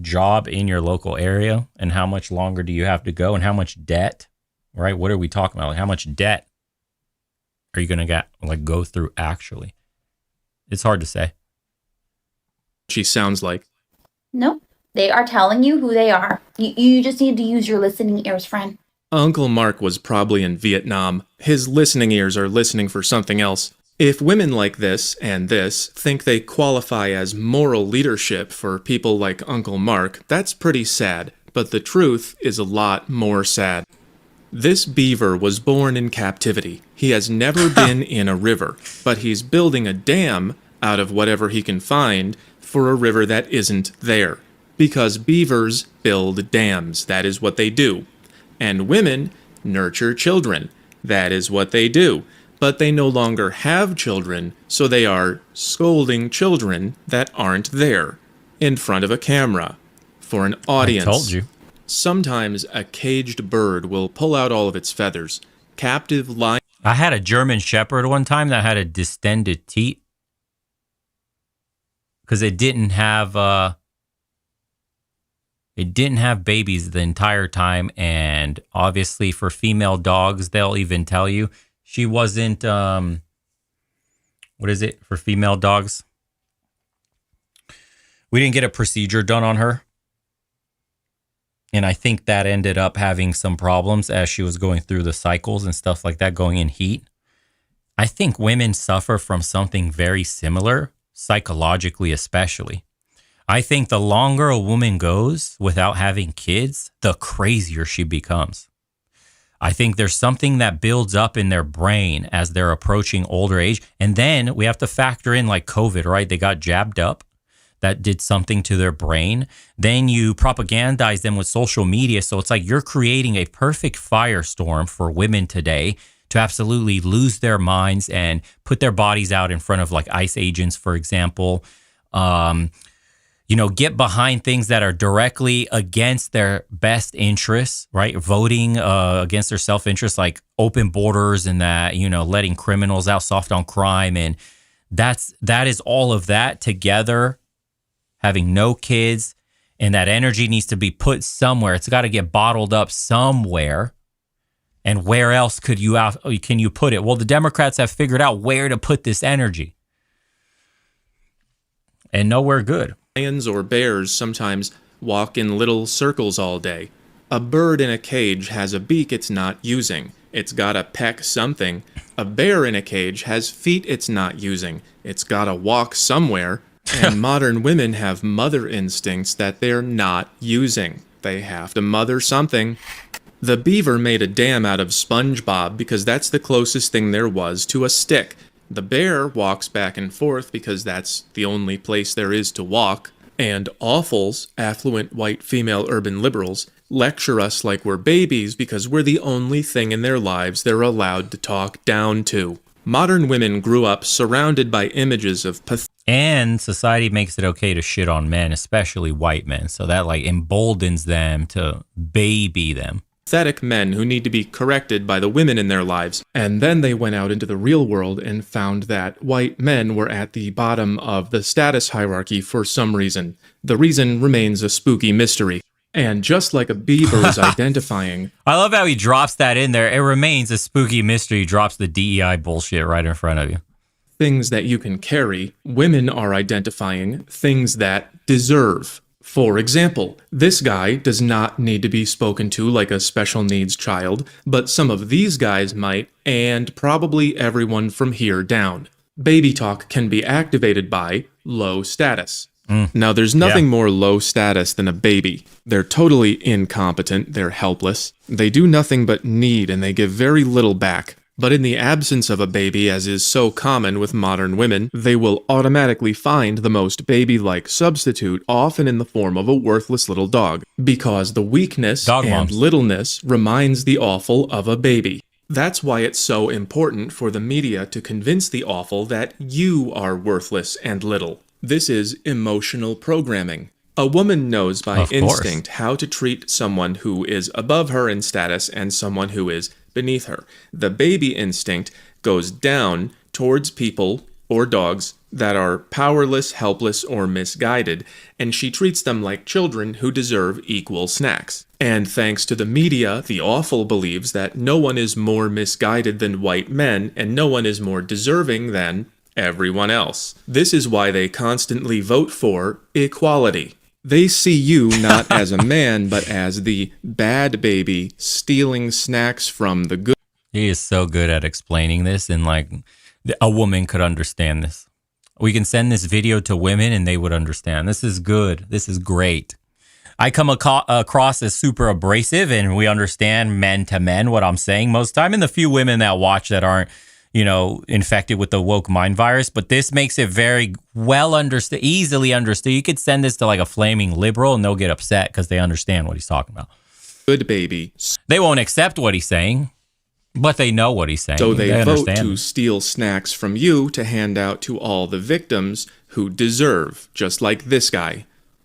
job in your local area, and how much longer do you have to go, and how much debt, right? What are we talking about? Like, how much debt are you going to go through actually? It's hard to say. She sounds like Nope. They are telling you who they are. You just need to use your listening ears, friend. Uncle Mark was probably in Vietnam. His listening ears are listening for something else. If women like this and this think they qualify as moral leadership for people like Uncle Mark, that's pretty sad, but the truth is a lot more sad. This beaver was born in captivity. He has never been in a river, but he's building a dam out of whatever he can find for a river that isn't there. Because beavers build dams, that is what they do. And women nurture children, that is what they do. But they no longer have children, so they are scolding children that aren't there, in front of a camera, for an audience. I told you. Sometimes a caged bird will pull out all of its feathers. Captive lion. I had a German Shepherd one time that had a distended teat because it didn't have babies the entire time, and obviously for female dogs, they'll even tell you she wasn't. What is it for female dogs? We didn't get a procedure done on her. And I think that ended up having some problems as she was going through the cycles and stuff like that, going in heat. I think women suffer from something very similar, psychologically especially. I think the longer a woman goes without having kids, the crazier she becomes. I think there's something that builds up in their brain as they're approaching older age. And then we have to factor in like COVID, right? They got jabbed up. That did something to their brain. Then you propagandize them with social media. So it's like you're creating a perfect firestorm for women today to absolutely lose their minds and put their bodies out in front of like ICE agents, for example. Get behind things that are directly against their best interests, right? Voting against their self-interest, like open borders and that, letting criminals out, soft on crime. And that is all of that together. Having no kids, and that energy needs to be put somewhere. It's got to get bottled up somewhere. And where else can you put it? Well, the Democrats have figured out where to put this energy. And nowhere good. Lions or bears sometimes walk in little circles all day. A bird in a cage has a beak it's not using. It's got to peck something. A bear in a cage has feet it's not using. It's got to walk somewhere. And modern women have mother instincts that they're not using. They have to mother something. The beaver made a dam out of SpongeBob because that's the closest thing there was to a stick. The bear walks back and forth because that's the only place there is to walk. And awfuls, affluent white female urban liberals, lecture us like we're babies because we're the only thing in their lives they're allowed to talk down to. Modern women grew up surrounded by images of and society makes it okay to shit on men, especially white men. So that like emboldens them to baby them. Pathetic men who need to be corrected by the women in their lives. And then they went out into the real world and found that white men were at the bottom of the status hierarchy for some reason. The reason remains a spooky mystery. And just like a beaver is identifying... I love how he drops that in there. It remains a spooky mystery. He drops the DEI bullshit right in front of you. Things that you can carry, women are identifying things that deserve. For example, this guy does not need to be spoken to like a special needs child, but some of these guys might, and probably everyone from here down. Baby talk can be activated by low status. Now, there's nothing more low status than a baby. They're totally incompetent, they're helpless. They do nothing but need, and they give very little back. But in the absence of a baby, as is so common with modern women, they will automatically find the most baby-like substitute, often in the form of a worthless little dog, because the weakness and littleness reminds the awful of a baby. That's why it's so important for the media to convince the awful that you are worthless and little. This is emotional programming. A woman knows by instinct how to treat someone who is above her in status and someone who is beneath her. The baby instinct goes down towards people or dogs that are powerless, helpless, or misguided, and she treats them like children who deserve equal snacks. And thanks to the media, the awful believes that no one is more misguided than white men, and no one is more deserving than everyone else. This is why they constantly vote for equality. They see you not as a man, but as the bad baby stealing snacks from the good. He is so good at explaining this, and like a woman could understand this. We can send this video to women and they would understand. This is good. This is great. I come across as super abrasive, and we understand men to men what I'm saying most of the time, and the few women that watch that aren't, you know, infected with the woke mind virus. But this makes it very well understood, easily understood. You could send this to like a flaming liberal and they'll get upset because they understand what he's talking about. Good baby. They won't accept what he's saying, but they know what he's saying. So they vote understand. to steal snacks from you to hand out to all the victims who deserve, just like this guy.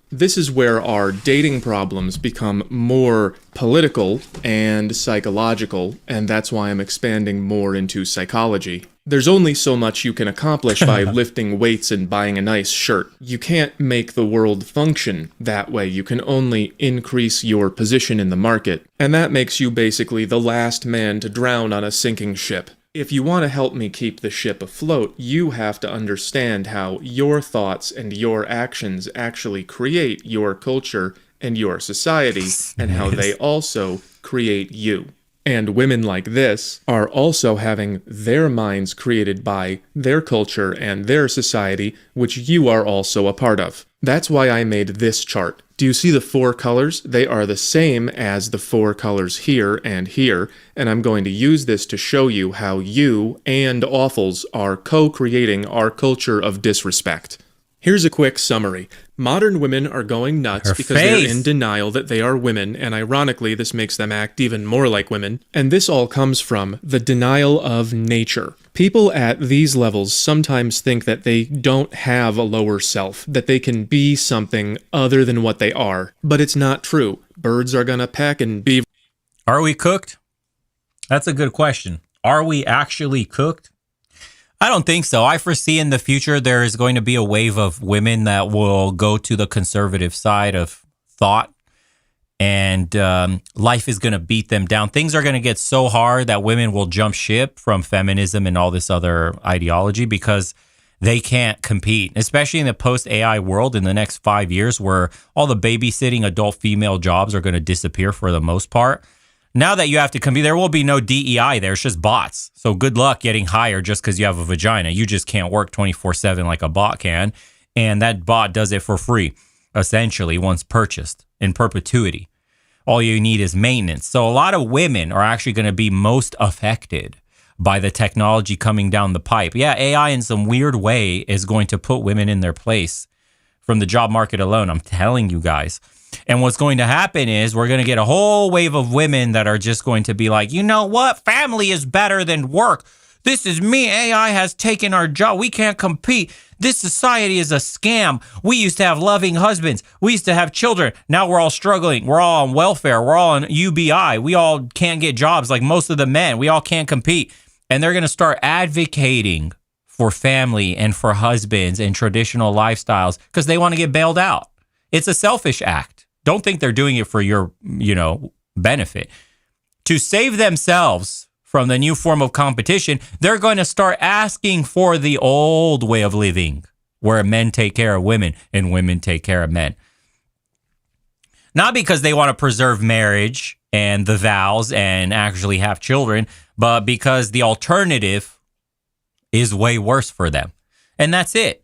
This is where our dating problems become more political and psychological, and that's why I'm expanding more into psychology. There's only so much you can accomplish by lifting weights and buying a nice shirt. You can't make the world function that way. You can only increase your position in the market, and that makes you basically the last man to drown on a sinking ship. If you want to help me keep the ship afloat, you have to understand how your thoughts and your actions actually create your culture and your society, and how they also create you. And women like this are also having their minds created by their culture and their society, which you are also a part of. That's why I made this chart. Do you see the 4 colors? They are the same as the 4 colors here and here, and I'm going to use this to show you how you and Awfuls are co-creating our culture of disrespect. Here's a quick summary. Modern women are going nuts because they're in denial that they are women, and ironically, this makes them act even more like women. And this all comes from the denial of nature. People at these levels sometimes think that they don't have a lower self, that they can be something other than what they are. But it's not true. Birds are gonna peck and be... Are we cooked? That's a good question. Are we actually cooked? I don't think so. I foresee in the future there is going to be a wave of women that will go to the conservative side of thought, and life is going to beat them down. Things are going to get so hard that women will jump ship from feminism and all this other ideology because they can't compete, especially in the post-AI world in the next 5 years where all the babysitting adult female jobs are going to disappear for the most part. Now that you have to compete, there will be no DEI there. It's just bots. So good luck getting hired just because you have a vagina. You just can't work 24/7 like a bot can. And that bot does it for free, essentially, once purchased in perpetuity. All you need is maintenance. So a lot of women are actually going to be most affected by the technology coming down the pipe. Yeah, AI in some weird way is going to put women in their place from the job market alone. I'm telling you guys. And what's going to happen is we're going to get a whole wave of women that are just going to be like, you know what? Family is better than work. This is me. AI has taken our job. We can't compete. This society is a scam. We used to have loving husbands. We used to have children. Now we're all struggling. We're all on welfare. We're all on UBI. We all can't get jobs like most of the men. We all can't compete. And they're going to start advocating for family and for husbands and traditional lifestyles because they want to get bailed out. It's a selfish act. Don't think they're doing it for your, benefit. To save themselves from the new form of competition, they're going to start asking for the old way of living, where men take care of women and women take care of men. Not because they want to preserve marriage and the vows and actually have children, but because the alternative is way worse for them. And that's it.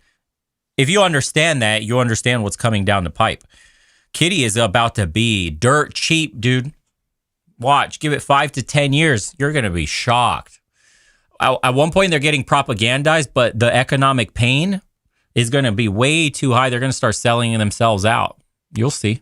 If you understand that, you understand what's coming down the pipe. Kitty is about to be dirt cheap, dude. Watch, give it 5 to 10 years. You're going to be shocked. At one point, they're getting propagandized, but the economic pain is going to be way too high. They're going to start selling themselves out. You'll see.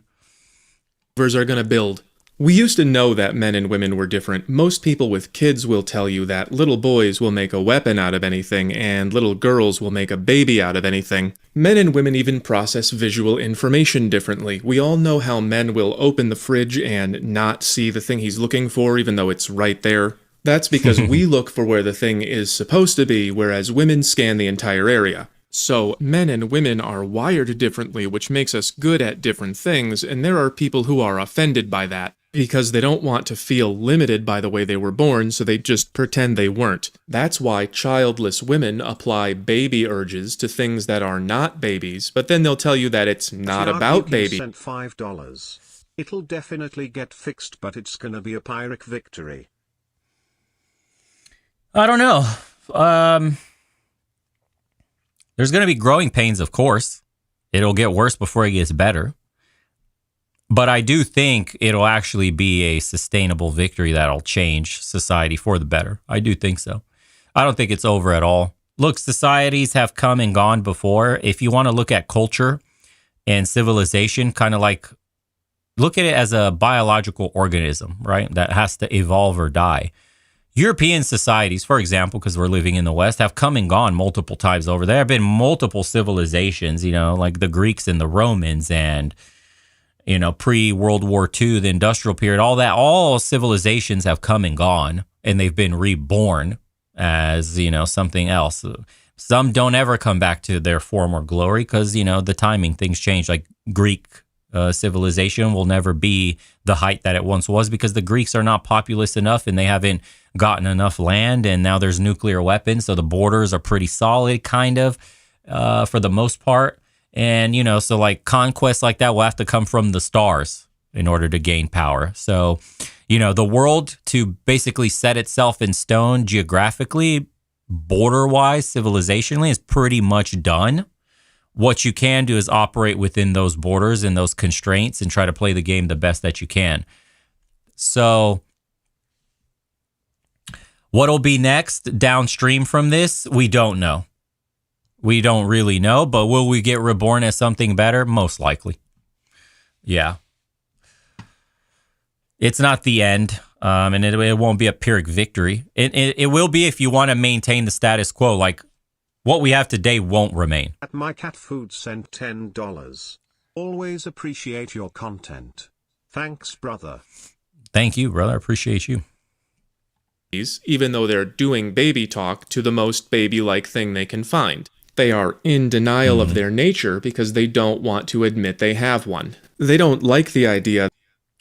Are going to build. We used to know that men and women were different. Most people with kids will tell you that little boys will make a weapon out of anything and little girls will make a baby out of anything. Men and women even process visual information differently. We all know how men will open the fridge and not see the thing he's looking for even though it's right there. That's because we look for where the thing is supposed to be, whereas women scan the entire area. So men and women are wired differently, which makes us good at different things, and there are people who are offended by that. because they don't want to feel limited by the way they were born, so they just pretend they weren't. That's why childless women apply baby urges to things that are not babies, but then they'll tell you that it's not about baby. Sent $5. It'll definitely get fixed, but it's gonna be a Pyrrhic victory. I don't know. There's going to be growing pains, of course. It'll get worse before it gets better. But I do think it'll actually be a sustainable victory that'll change society for the better. I do think so. I don't think it's over at all. Look, societies have come and gone before. If you want to look at culture and civilization, kind of like look at it as a biological organism, right? That has to evolve or die. European societies, for example, because we're living in the West, have come and gone multiple times over. There have been multiple civilizations, you know, like the Greeks and the Romans and, you know, pre-World War II, the industrial period, all that, all civilizations have come and gone and they've been reborn as, you know, something else. Some don't ever come back to their former glory because, you know, the timing, things change. Like Greek civilization will never be the height that it once was because the Greeks are not populous enough and they haven't gotten enough land, and now there's nuclear weapons, so the borders are pretty solid, kind of, for the most part. And, you know, so like conquests like that will have to come from the stars in order to gain power. So, you know, the world to basically set itself in stone geographically, border-wise, civilizationally, is pretty much done. What you can do is operate within those borders and those constraints and try to play the game the best that you can. So what'll be next downstream from this? We don't know. We don't really know, but will we get reborn as something better? Most likely. Yeah. It's not the end, and it won't be a Pyrrhic victory. It will be if you want to maintain the status quo. Like, what we have today won't remain. At My Cat Food sent $10. Always appreciate your content. Thanks, brother. Thank you, brother. I appreciate you. Even though they're doing baby talk to the most baby-like thing they can find. They are in denial of their nature because they don't want to admit they have one. They don't like the idea.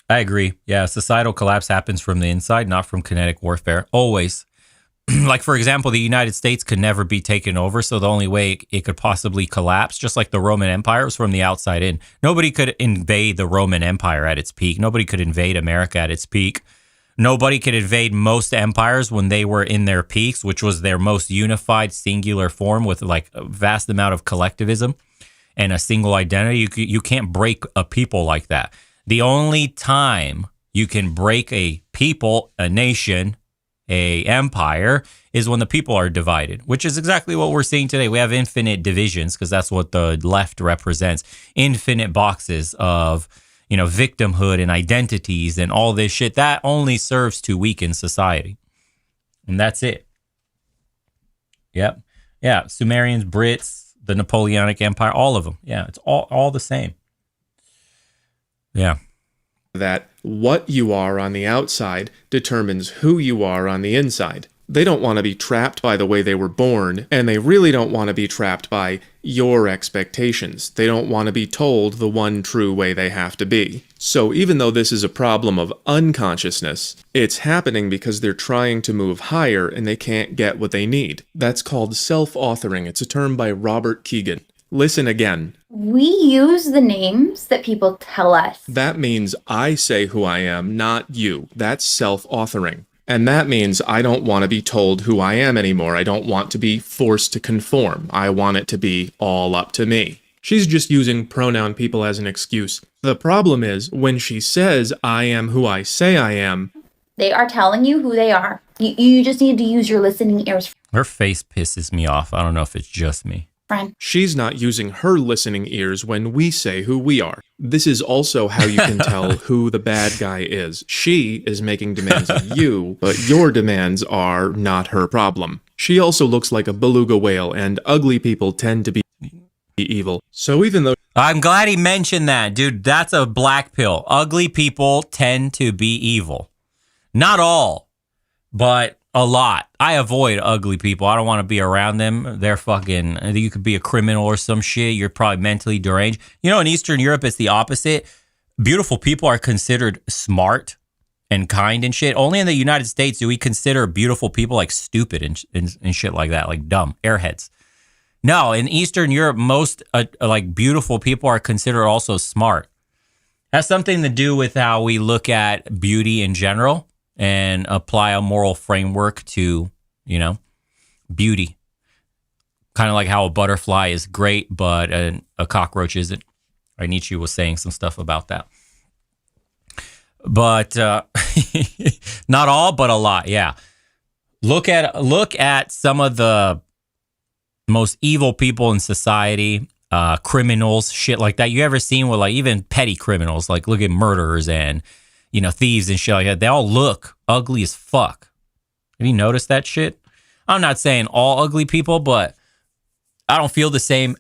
I agree. Yeah, societal collapse happens from the inside, not from kinetic warfare. Always. Like, for example, the United States could never be taken over, so the only way it could possibly collapse, just like the Roman Empire, was from the outside in. Nobody could invade the Roman Empire at its peak. Nobody could invade America at its peak. Nobody could invade most empires when they were in their peaks, which was their most unified, singular form with like a vast amount of collectivism and a single identity. You can't break a people like that. The only time you can break a people, a nation, a empire is when the people are divided, which is exactly what we're seeing today. We have infinite divisions because that's what the left represents. Infinite boxes of, you know, victimhood and identities and all this shit. That only serves to weaken society. And that's it. Yep. Yeah. Sumerians, Brits, the Napoleonic Empire, all of them. Yeah. It's all the same. Yeah. That what you are on the outside determines who you are on the inside. They don't want to be trapped by the way they were born, and they really don't want to be trapped by your expectations. They don't want to be told the one true way they have to be. So even though this is a problem of unconsciousness, it's happening because they're trying to move higher and they can't get what they need. That's called self-authoring. It's a term by Robert Keegan. Listen again. We use the names that people tell us. That means I say who I am, not you. That's self-authoring. And that means I don't want to be told who I am anymore. I don't want to be forced to conform. I want it to be all up to me. She's just using pronoun people as an excuse. The problem is, when she says, I am who I say I am, they are telling you who they are. You just need to use your listening ears. Her face pisses me off. I don't know if it's just me. Friend. She's not using her listening ears when we say who we are. This is also how you can tell who the bad guy is. She is making demands of you, but your demands are not her problem. She also looks like a beluga whale, and ugly people tend to be evil. So even though... I'm glad he mentioned that, dude. That's a black pill. Ugly people tend to be evil. Not all, but a lot. I avoid ugly people. I don't want to be around them. They're fucking, you could be a criminal or some shit. You're probably mentally deranged. You know, in Eastern Europe, it's the opposite. beautiful people are considered smart and kind and shit. Only in the United States do we consider beautiful people like stupid and shit like that, like dumb airheads. No, in Eastern Europe, most like beautiful people are considered also smart. Has something to do with how we look at beauty in general and apply a moral framework to, you know, beauty. Kind of like how a butterfly is great, but a cockroach isn't. Right? Nietzsche was saying some stuff about that. But not all, but a lot. Yeah. Look at some of the most evil people in society, criminals, shit like that. You ever seen with like even petty criminals, like look at murderers and, you know, thieves and shit like that. They all look ugly as fuck. Have you noticed that shit? I'm not saying all ugly people, but I don't feel the same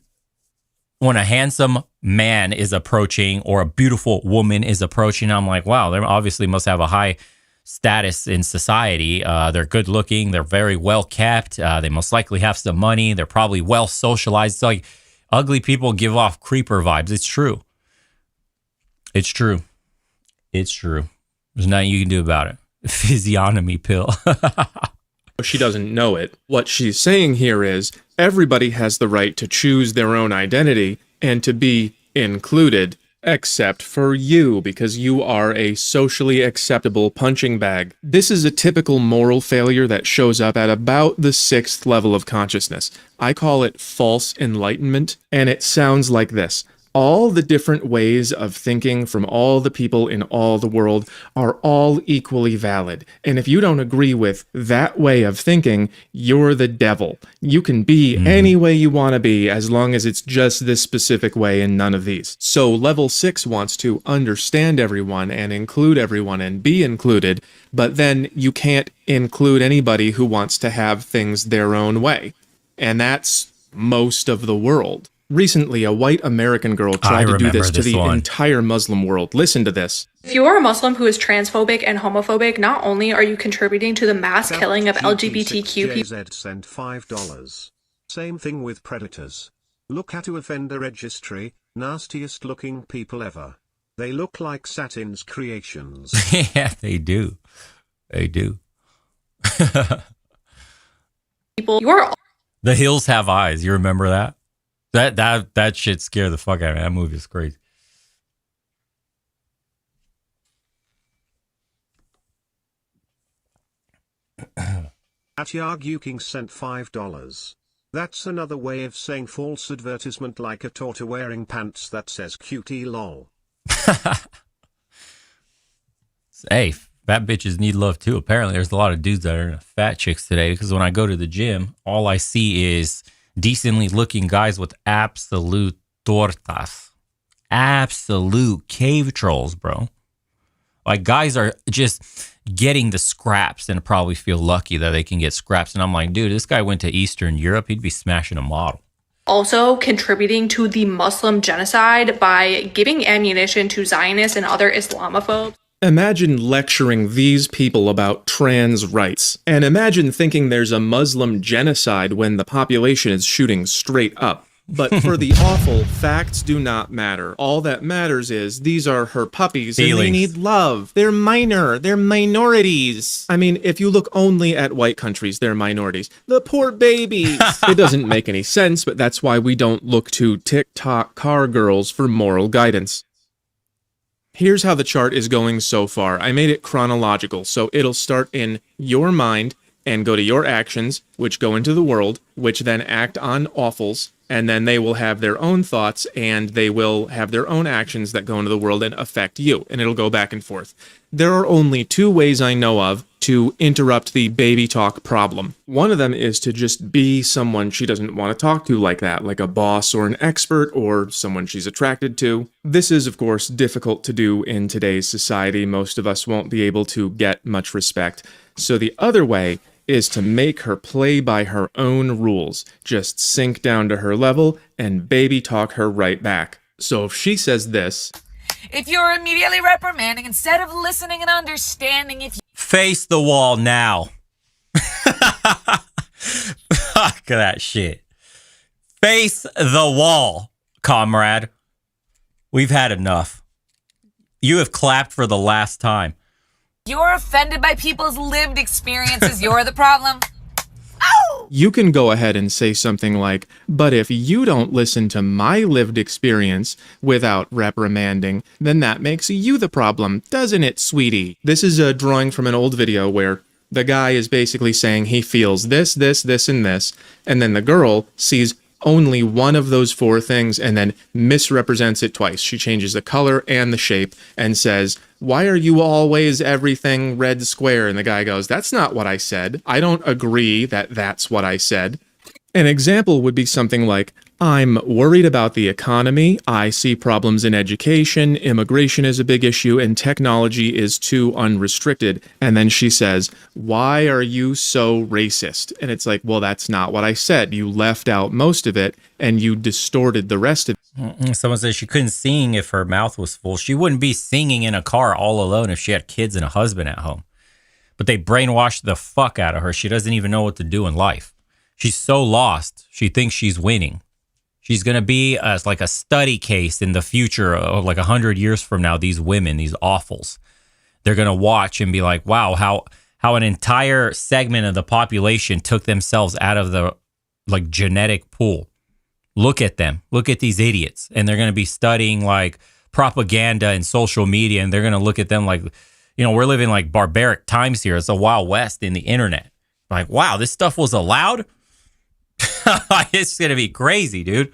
when a handsome man is approaching or a beautiful woman is approaching. I'm like, wow, they obviously must have a high status in society. They're good looking. They're very well kept. They most likely have some money. They're probably well socialized. It's like ugly people give off creeper vibes. It's true. It's true. It's true. There's nothing you can do about it. Physiognomy pill. She doesn't know it. What she's saying here is everybody has the right to choose their own identity and to be included, except for you, because you are a socially acceptable punching bag. This is a typical moral failure that shows up at about the 6th level of consciousness. I call it false enlightenment, and it sounds like this. All the different ways of thinking from all the people in all the world are all equally valid. And if you don't agree with that way of thinking, you're the devil. You can be any way you want to be as long as it's just this specific way and none of these. So level 6 wants to understand everyone and include everyone and be included, but then you can't include anybody who wants to have things their own way. And that's most of the world. Recently, a white American girl tried to do this to the entire Muslim world. Listen to this. If you are a Muslim who is transphobic and homophobic, not only are you contributing to the mass killing of LGBTQ people. Sent $5. Same thing with predators. Look at the offender registry, nastiest looking people ever. They look like Satan's creations. Yeah, they do. They do. People, you're. The Hills Have Eyes. You remember that? That shit scared the fuck out of me. That movie is crazy. Atyag King sent $5. That's another way of saying false advertisement, like a torta wearing pants that says cutie lol. Hey, fat bitches need love too. Apparently there's a lot of dudes that are into fat chicks today, because when I go to the gym, all I see is decently looking guys with absolute tortas. Absolute cave trolls, bro. Like, guys are just getting the scraps and probably feel lucky that they can get scraps. And I'm like, dude, this guy went to Eastern Europe. He'd be smashing a model. Also contributing to the Muslim genocide by giving ammunition to Zionists and other Islamophobes. Imagine lecturing these people about trans rights, and imagine thinking there's a Muslim genocide when the population is shooting straight up. But for the awful, facts do not matter. All that matters is these are her puppies and they need love. They're minor. They're minorities. I mean, if you look only at white countries, they're minorities. The poor babies. It doesn't make any sense, but that's why we don't look to TikTok car girls for moral guidance. Here's how the chart is going so far. I made it chronological, so it'll start in your mind and go to your actions, which go into the world, which then act on awfuls, and then they will have their own thoughts, and they will have their own actions that go into the world and affect you, and it'll go back and forth. There are only 2 ways I know of to interrupt the baby talk problem. One of them is to just be someone she doesn't want to talk to like that, like a boss or an expert or someone she's attracted to. This is, of course, difficult to do in today's society. Most of us won't be able to get much respect. So the other way is to make her play by her own rules. Just sink down to her level and baby talk her right back. So if she says this, if you're immediately reprimanding instead of listening and understanding, if you face the wall now. Fuck that shit. Face the wall, comrade. We've had enough. You have clapped for the last time. You're offended by people's lived experiences. You're the problem. You can go ahead and say something like, but if you don't listen to my lived experience without reprimanding, then that makes you the problem, doesn't it, sweetie? This is a drawing from an old video where the guy is basically saying he feels this, this, this, and this, and then the girl sees only one of those four things and then misrepresents it twice. She changes the color and the shape and says, why are you always everything red square? And the guy goes, that's not what I said. I don't agree that that's what I said. An example would be something like, I'm worried about the economy, I see problems in education, immigration is a big issue, and technology is too unrestricted. And then she says, why are you so racist? And it's like, well, that's not what I said. You left out most of it, and you distorted the rest of it. Someone says she couldn't sing if her mouth was full. She wouldn't be singing in a car all alone if she had kids and a husband at home. But they brainwashed the fuck out of her. She doesn't even know what to do in life. She's so lost. She thinks she's winning. She's going to be like a study case in the future of like 100 years from now. These women, these awfuls, they're going to watch and be like, wow, how an entire segment of the population took themselves out of the like genetic pool. Look at them. Look at these idiots. And they're going to be studying like propaganda and social media. And they're going to look at them like, you know, we're living like barbaric times here. It's a Wild West in the internet. Like, wow, this stuff was allowed? It's going to be crazy, dude.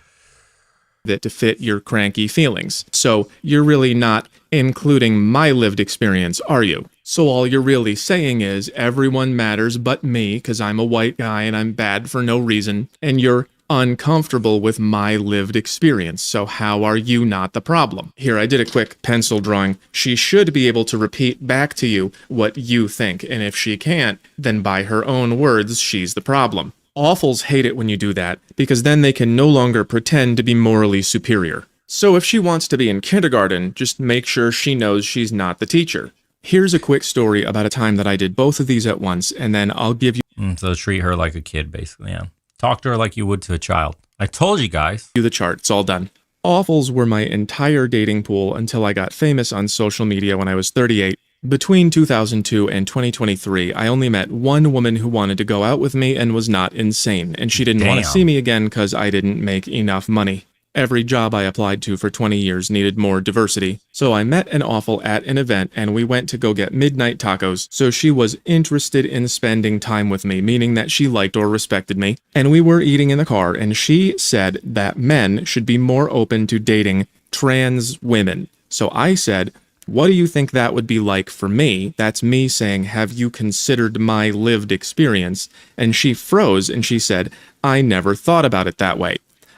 That to fit your cranky feelings. So you're really not including my lived experience, are you? So all you're really saying is everyone matters but me because I'm a white guy and I'm bad for no reason. And you're uncomfortable with my lived experience. So how are you not the problem? Here, I did a quick pencil drawing. She should be able to repeat back to you what you think. And if she can't, then by her own words, she's the problem. Awfuls hate it when you do that, because then they can no longer pretend to be morally superior. So if she wants to be in kindergarten, just make sure she knows she's not the teacher. Here's a quick story about a time that I did both of these at once, and then I'll give you... So treat her like a kid, basically, yeah. Talk to her like you would to a child. I told you guys. The chart, it's all done. Awfuls were my entire dating pool until I got famous on social media when I was 38. Between 2002 and 2023, I only met one woman who wanted to go out with me and was not insane, and she didn't want to see me again because I didn't make enough money. Every job I applied to for 20 years needed more diversity, so I met an awful at an event and we went to go get midnight tacos, so she was interested in spending time with me, meaning that she liked or respected me, and we were eating in the car, and she said that men should be more open to dating trans women. So I said, what do you think that would be like for me? That's me saying, have you considered my lived experience? And she froze and she said, I never thought about it that way.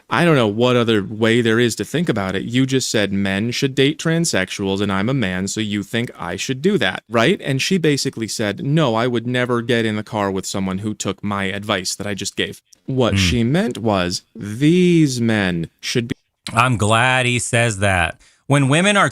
I don't know what other way there is to think about it. You just said men should date transsexuals and I'm a man, so you think I should do that, right? And she basically said, no, I would never get in the car with someone who took my advice that I just gave. What she meant was, these men should be... I'm glad he says that. When women are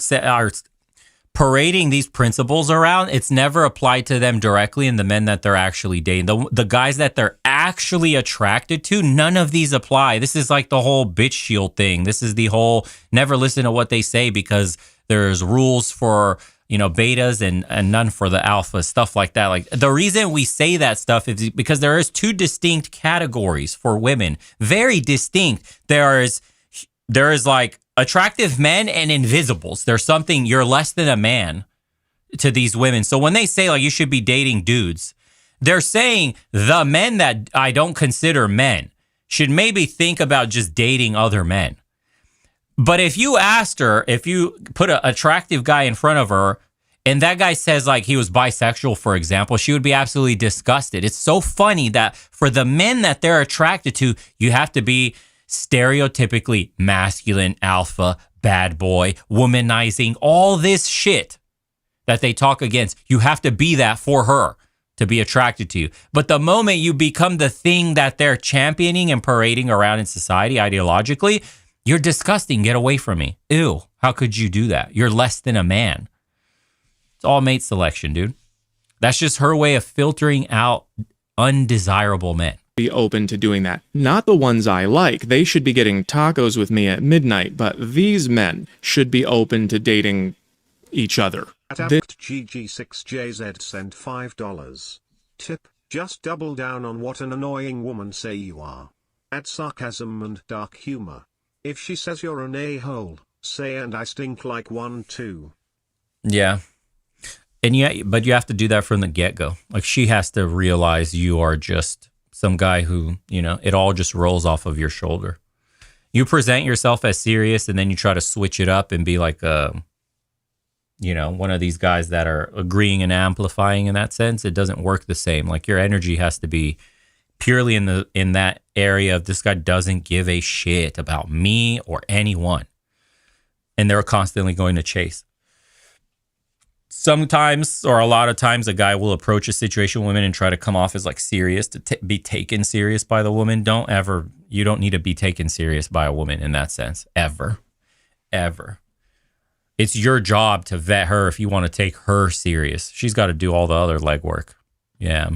parading these principles around, it's never applied to them directly and the men that they're actually dating. The guys that they're actually attracted to, none of these apply. This is like the whole bitch shield thing. This is the whole never listen to what they say because there's rules for, you know, betas and none for the alpha, stuff like that. Like the reason we say that stuff is because there is two distinct categories for women. Very distinct. There is like attractive men and invisibles. There's something, you're less than a man to these women. So when they say like you should be dating dudes, they're saying the men that I don't consider men should maybe think about just dating other men. But if you asked her, if you put an attractive guy in front of her and that guy says like he was bisexual, for example, she would be absolutely disgusted. It's so funny that for the men that they're attracted to, you have to be stereotypically masculine, alpha, bad boy, womanizing, all this shit that they talk against. You have to be that for her to be attracted to you. But the moment you become the thing that they're championing and parading around in society ideologically, you're disgusting. Get away from me. Ew. How could you do that? You're less than a man. It's all mate selection, dude. That's just her way of filtering out undesirable men. Be open to doing that. Not the ones I like. They should be getting tacos with me at midnight, but these men should be open to dating each other. At AptGG6JZ sent $5. Tip, just double down on what an annoying woman say you are. Add sarcasm and dark humor. If she says you're an a-hole, say and I stink like one too. Yeah. And yeah, but you have to do that from the get-go. Like, she has to realize you are just some guy who, you know, it all just rolls off of your shoulder. You present yourself as serious, and then you try to switch it up and be like, you know, one of these guys that are agreeing and amplifying in that sense. It doesn't work the same. Like, your energy has to be purely in that area of, this guy doesn't give a shit about me or anyone. And they're constantly going to chase. Sometimes, or a lot of times, a guy will approach a situation with women and try to come off as like serious, to be taken serious by the woman. You don't need to be taken serious by a woman in that sense, ever. It's your job to vet her if you want to take her serious. She's got to do all the other legwork. Yeah.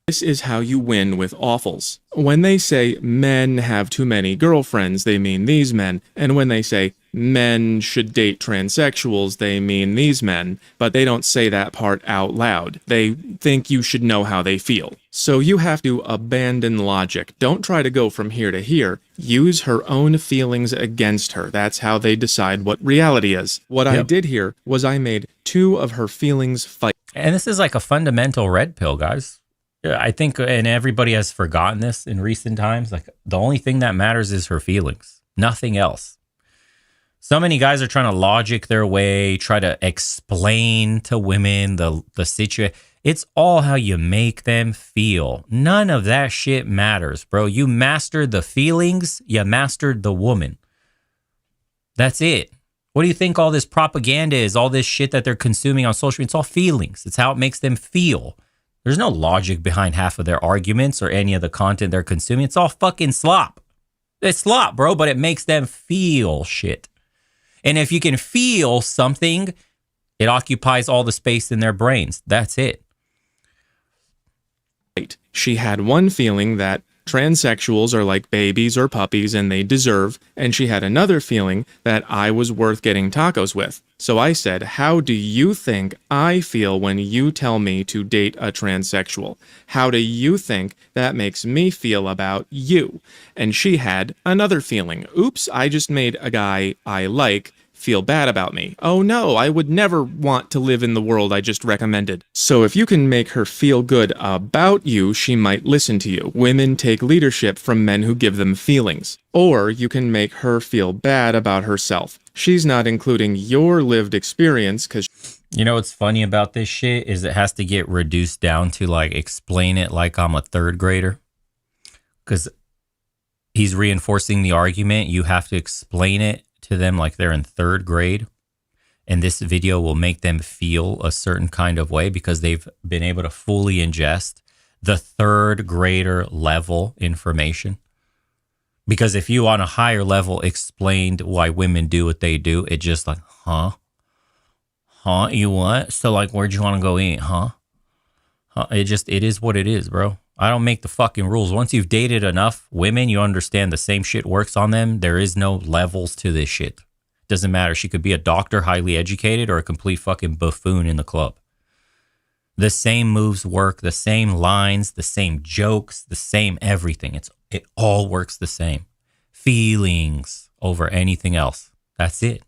This is how you win with awfuls. When they say men have too many girlfriends, they mean these men. And when they say men should date transsexuals, they mean these men. But they don't say that part out loud. They think you should know how they feel. So you have to abandon logic. Don't try to go from here to here. Use her own feelings against her. That's how they decide what reality is. What I did here was I made two of her feelings fight. And this is like a fundamental red pill, guys. I think, and everybody has forgotten this in recent times, like, the only thing that matters is her feelings, nothing else. So many guys are trying to logic their way, try to explain to women the situation. It's all how you make them feel. None of that shit matters, bro. You mastered the feelings, you mastered the woman. That's it. What do you think all this propaganda is, all this shit that they're consuming on social media? It's all feelings. It's how it makes them feel. There's no logic behind half of their arguments or any of the content they're consuming. It's all fucking slop. It's slop, bro, but it makes them feel shit. And if you can feel something, it occupies all the space in their brains. That's it. She had one feeling that transsexuals are like babies or puppies and they deserve, and she had another feeling that I was worth getting tacos with. So I said, how do you think I feel when you tell me to date a transsexual? How do you think that makes me feel about you? And she had another feeling. Oops, I just made a guy I like feel bad about me. Oh no, I would never want to live in the world I just recommended. So if you can make her feel good about you, she might listen to you. Women take leadership from men who give them feelings. Or you can make her feel bad about herself. She's not including your lived experience because... You know what's funny about this shit is it has to get reduced down to, like, explain it like I'm a third grader. Because he's reinforcing the argument. You have to explain it to them like they're in third grade, and this video will make them feel a certain kind of way because they've been able to fully ingest the third grader level information. Because if you on a higher level explained why women do what they do, it just like, you what? So like, where'd you want to go eat? It is what it is, bro. I don't make the fucking rules. Once you've dated enough women, you understand the same shit works on them. There is no levels to this shit. Doesn't matter. She could be a doctor, highly educated, or a complete fucking buffoon in the club. The same moves work, the same lines, the same jokes, the same everything. It all works the same. Feelings over anything else. That's it.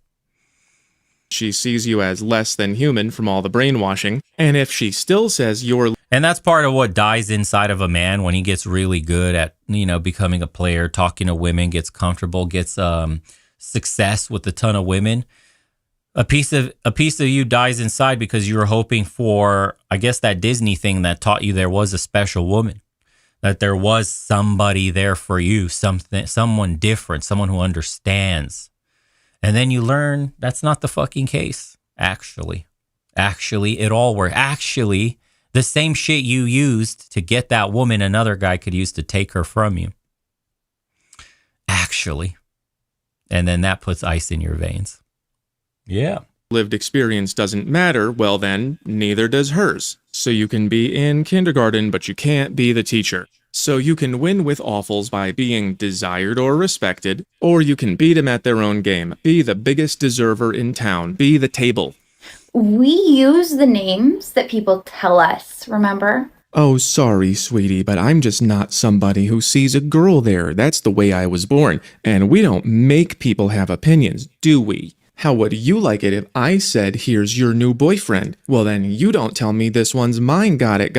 She sees you as less than human from all the brainwashing. And if she still says you're... And that's part of what dies inside of a man when he gets really good at, becoming a player, talking to women, gets comfortable, gets success with a ton of women. A piece of you dies inside because you were hoping for, I guess, that Disney thing that taught you there was a special woman, that there was somebody there for you, someone different, someone who understands. And then you learn that's not the fucking case. Actually, it all works. Actually, the same shit you used to get that woman, another guy could use to take her from you. Actually. And then that puts ice in your veins. Yeah. Lived experience doesn't matter, well then, neither does hers. So you can be in kindergarten, but you can't be the teacher. So you can win with awfuls by being desired or respected, or you can beat them at their own game. Be the biggest deserver in town. Be the table. We use the names that people tell us, remember? Oh, sorry, sweetie, but I'm just not somebody who sees a girl there. That's the way I was born. And we don't make people have opinions, do we? How would you like it if I said, here's your new boyfriend? Well, then you don't tell me this one's mine, got it?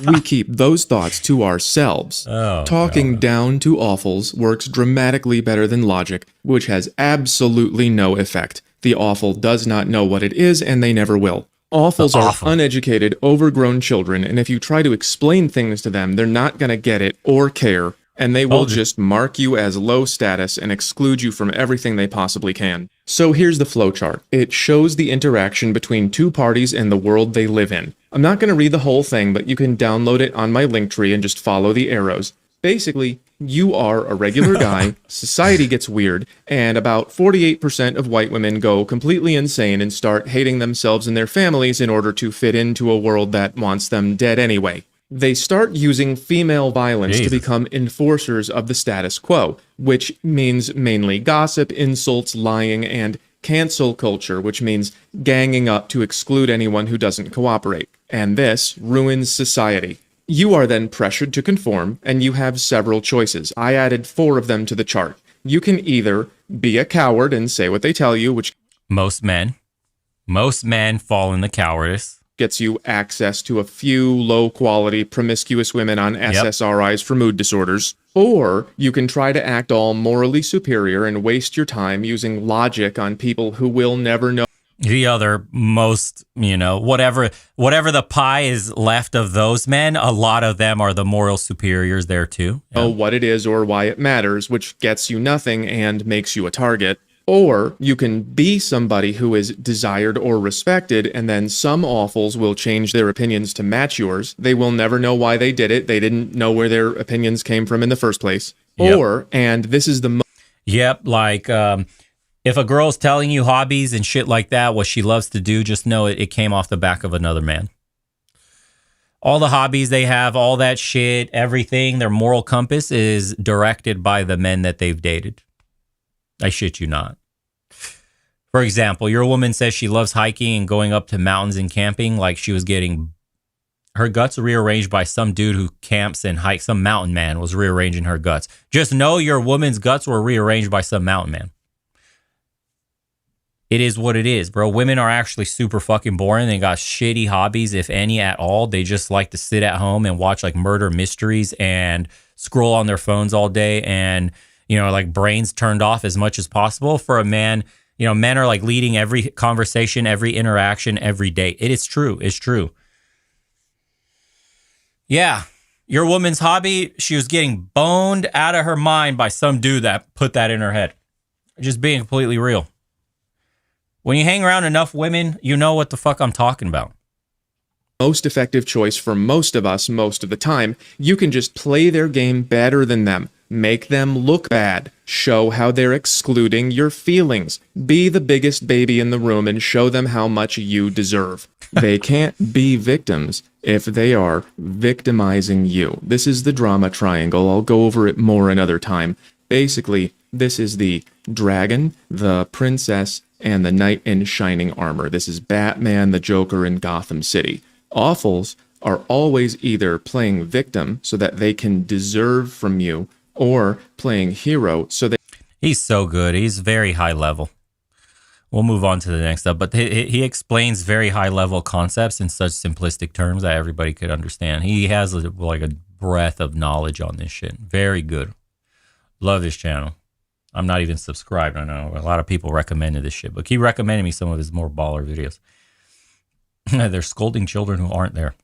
We keep those thoughts to ourselves. Talking down to awfuls works dramatically better than logic, which has absolutely no effect. The awful does not know what it is, and they never will. Awfuls are uneducated, overgrown children, and if you try to explain things to them, they're not going to get it or care, and they will just mark you as low status and exclude you from everything they possibly can. So here's the flowchart. It shows the interaction between two parties and the world they live in. I'm not going to read the whole thing, but you can download it on my Linktree and just follow the arrows. Basically, you are a regular guy, society gets weird, and about 48% of white women go completely insane and start hating themselves and their families in order to fit into a world that wants them dead anyway. They start using female violence to become enforcers of the status quo, which means mainly gossip, insults, lying, and cancel culture, which means ganging up to exclude anyone who doesn't cooperate. And this ruins society. You are then pressured to conform, and you have several choices. I added 4 of them to the chart. You can either be a coward and say what they tell you, which most men fall in the cowardice. Gets you access to a few low-quality, promiscuous women on SSRIs for mood disorders. Or you can try to act all morally superior and waste your time using logic on people who will never know. The other most, whatever the pie is left of those men, a lot of them are the moral superiors there too. Know what it is or why it matters, which gets you nothing and makes you a target. Or you can be somebody who is desired or respected, and then some awfuls will change their opinions to match yours. They will never know why they did it. They didn't know where their opinions came from in the first place. Or, and this is the if a girl's telling you hobbies and shit like that, what she loves to do, just know it came off the back of another man. All the hobbies they have, all that shit, everything, their moral compass is directed by the men that they've dated. I shit you not. For example, your woman says she loves hiking and going up to mountains and camping, like she was getting her guts rearranged by some dude who camps and hikes. Some mountain man was rearranging her guts. Just know your woman's guts were rearranged by some mountain man. It is what it is, bro. Women are actually super fucking boring. They got shitty hobbies, if any at all. They just like to sit at home and watch like murder mysteries and scroll on their phones all day and, like brains turned off as much as possible. For a man, men are like leading every conversation, every interaction, every day. It is true. It's true. Yeah. Your woman's hobby, she was getting boned out of her mind by some dude that put that in her head. Just being completely real. When you hang around enough women, you know what the fuck I'm talking about. Most effective choice for most of us most of the time. You can just play their game better than them. Make them look bad. Show how they're excluding your feelings. Be the biggest baby in the room and show them how much you deserve. They can't be victims if they are victimizing you. This is the drama triangle. I'll go over it more another time. Basically, this is the dragon, the princess, and the knight in shining armor. This is Batman, the Joker, in Gotham City. Awfuls are always either playing victim so that they can deserve from you, or playing hero so that... He's so good. He's very high level. We'll move on to the next up, but he explains very high level concepts in such simplistic terms that everybody could understand. He has like a breadth of knowledge on this shit. Very good. Love his channel. I'm not even subscribed. I know a lot of people recommended this shit, but keep recommending me some of his more baller videos. They're scolding children who aren't there.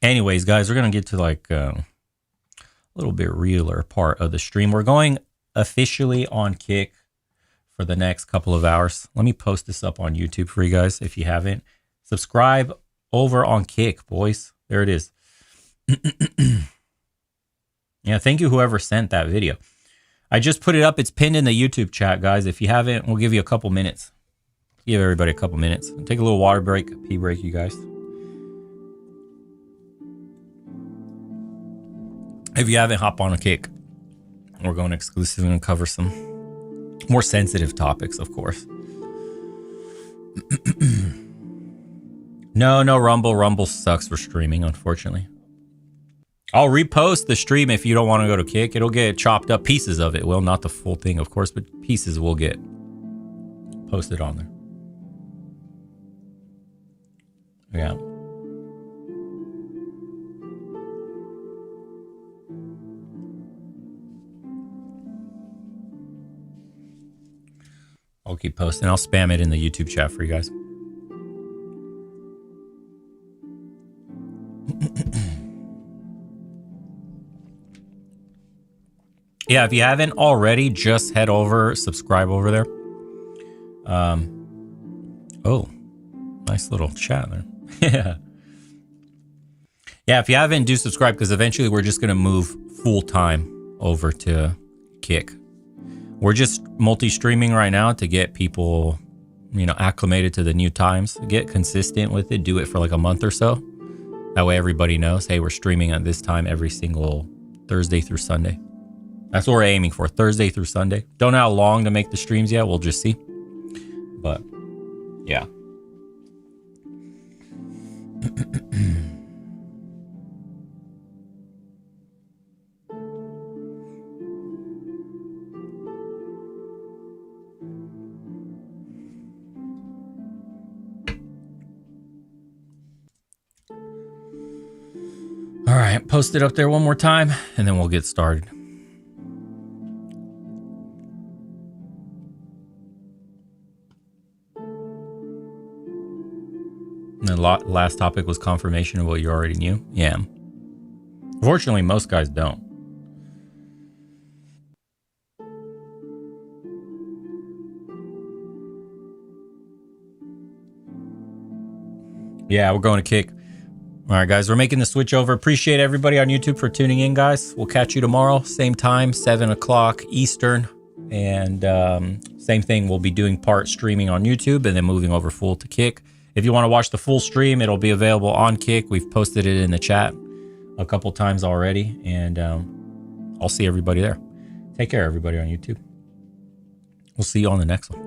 Anyways, guys, we're going to get to like a little bit realer part of the stream. We're going officially on Kick for the next couple of hours. Let me post this up on YouTube for you guys if you haven't. Subscribe over on Kick, boys. There it is. Yeah, thank you whoever sent that video. I just put it up. It's pinned in the YouTube chat, guys. If you haven't, we'll give you a couple minutes. Give everybody a couple minutes. Take a little water break, pee break, you guys. If you haven't, hop on a Kick. We're going exclusive and cover some more sensitive topics, of course. No, Rumble. Rumble sucks for streaming, unfortunately. I'll repost the stream if you don't want to go to Kick. It'll get chopped up. Pieces of it will, not the full thing, of course, but pieces will get posted on there. Yeah. I'll keep posting. I'll spam it in the YouTube chat for you guys. Yeah, if you haven't already, just head over, subscribe over there. Oh, nice little chat there. Yeah. Yeah, if you haven't, do subscribe, because eventually we're just going to move full time over to Kick. We're just multi-streaming right now to get people, acclimated to the new times, get consistent with it, do it for like a month or so. That way everybody knows, hey, we're streaming at this time every single Thursday through Sunday. That's what we're aiming for, Thursday through Sunday. Don't know how long to make the streams yet, we'll just see. But, yeah. All right, post it up there one more time, and then we'll get started. And the last topic was confirmation of what you already knew. Yeah. Fortunately, most guys don't. Yeah, we're going to Kick. All right, guys, we're making the switch over. Appreciate everybody on YouTube for tuning in, guys. We'll catch you tomorrow, same time, 7 o'clock Eastern. And same thing, we'll be doing part streaming on YouTube and then moving over full to Kick. If you want to watch the full stream, it'll be available on Kick. We've posted it in the chat a couple times already. And I'll see everybody there. Take care, everybody on YouTube. We'll see you on the next one.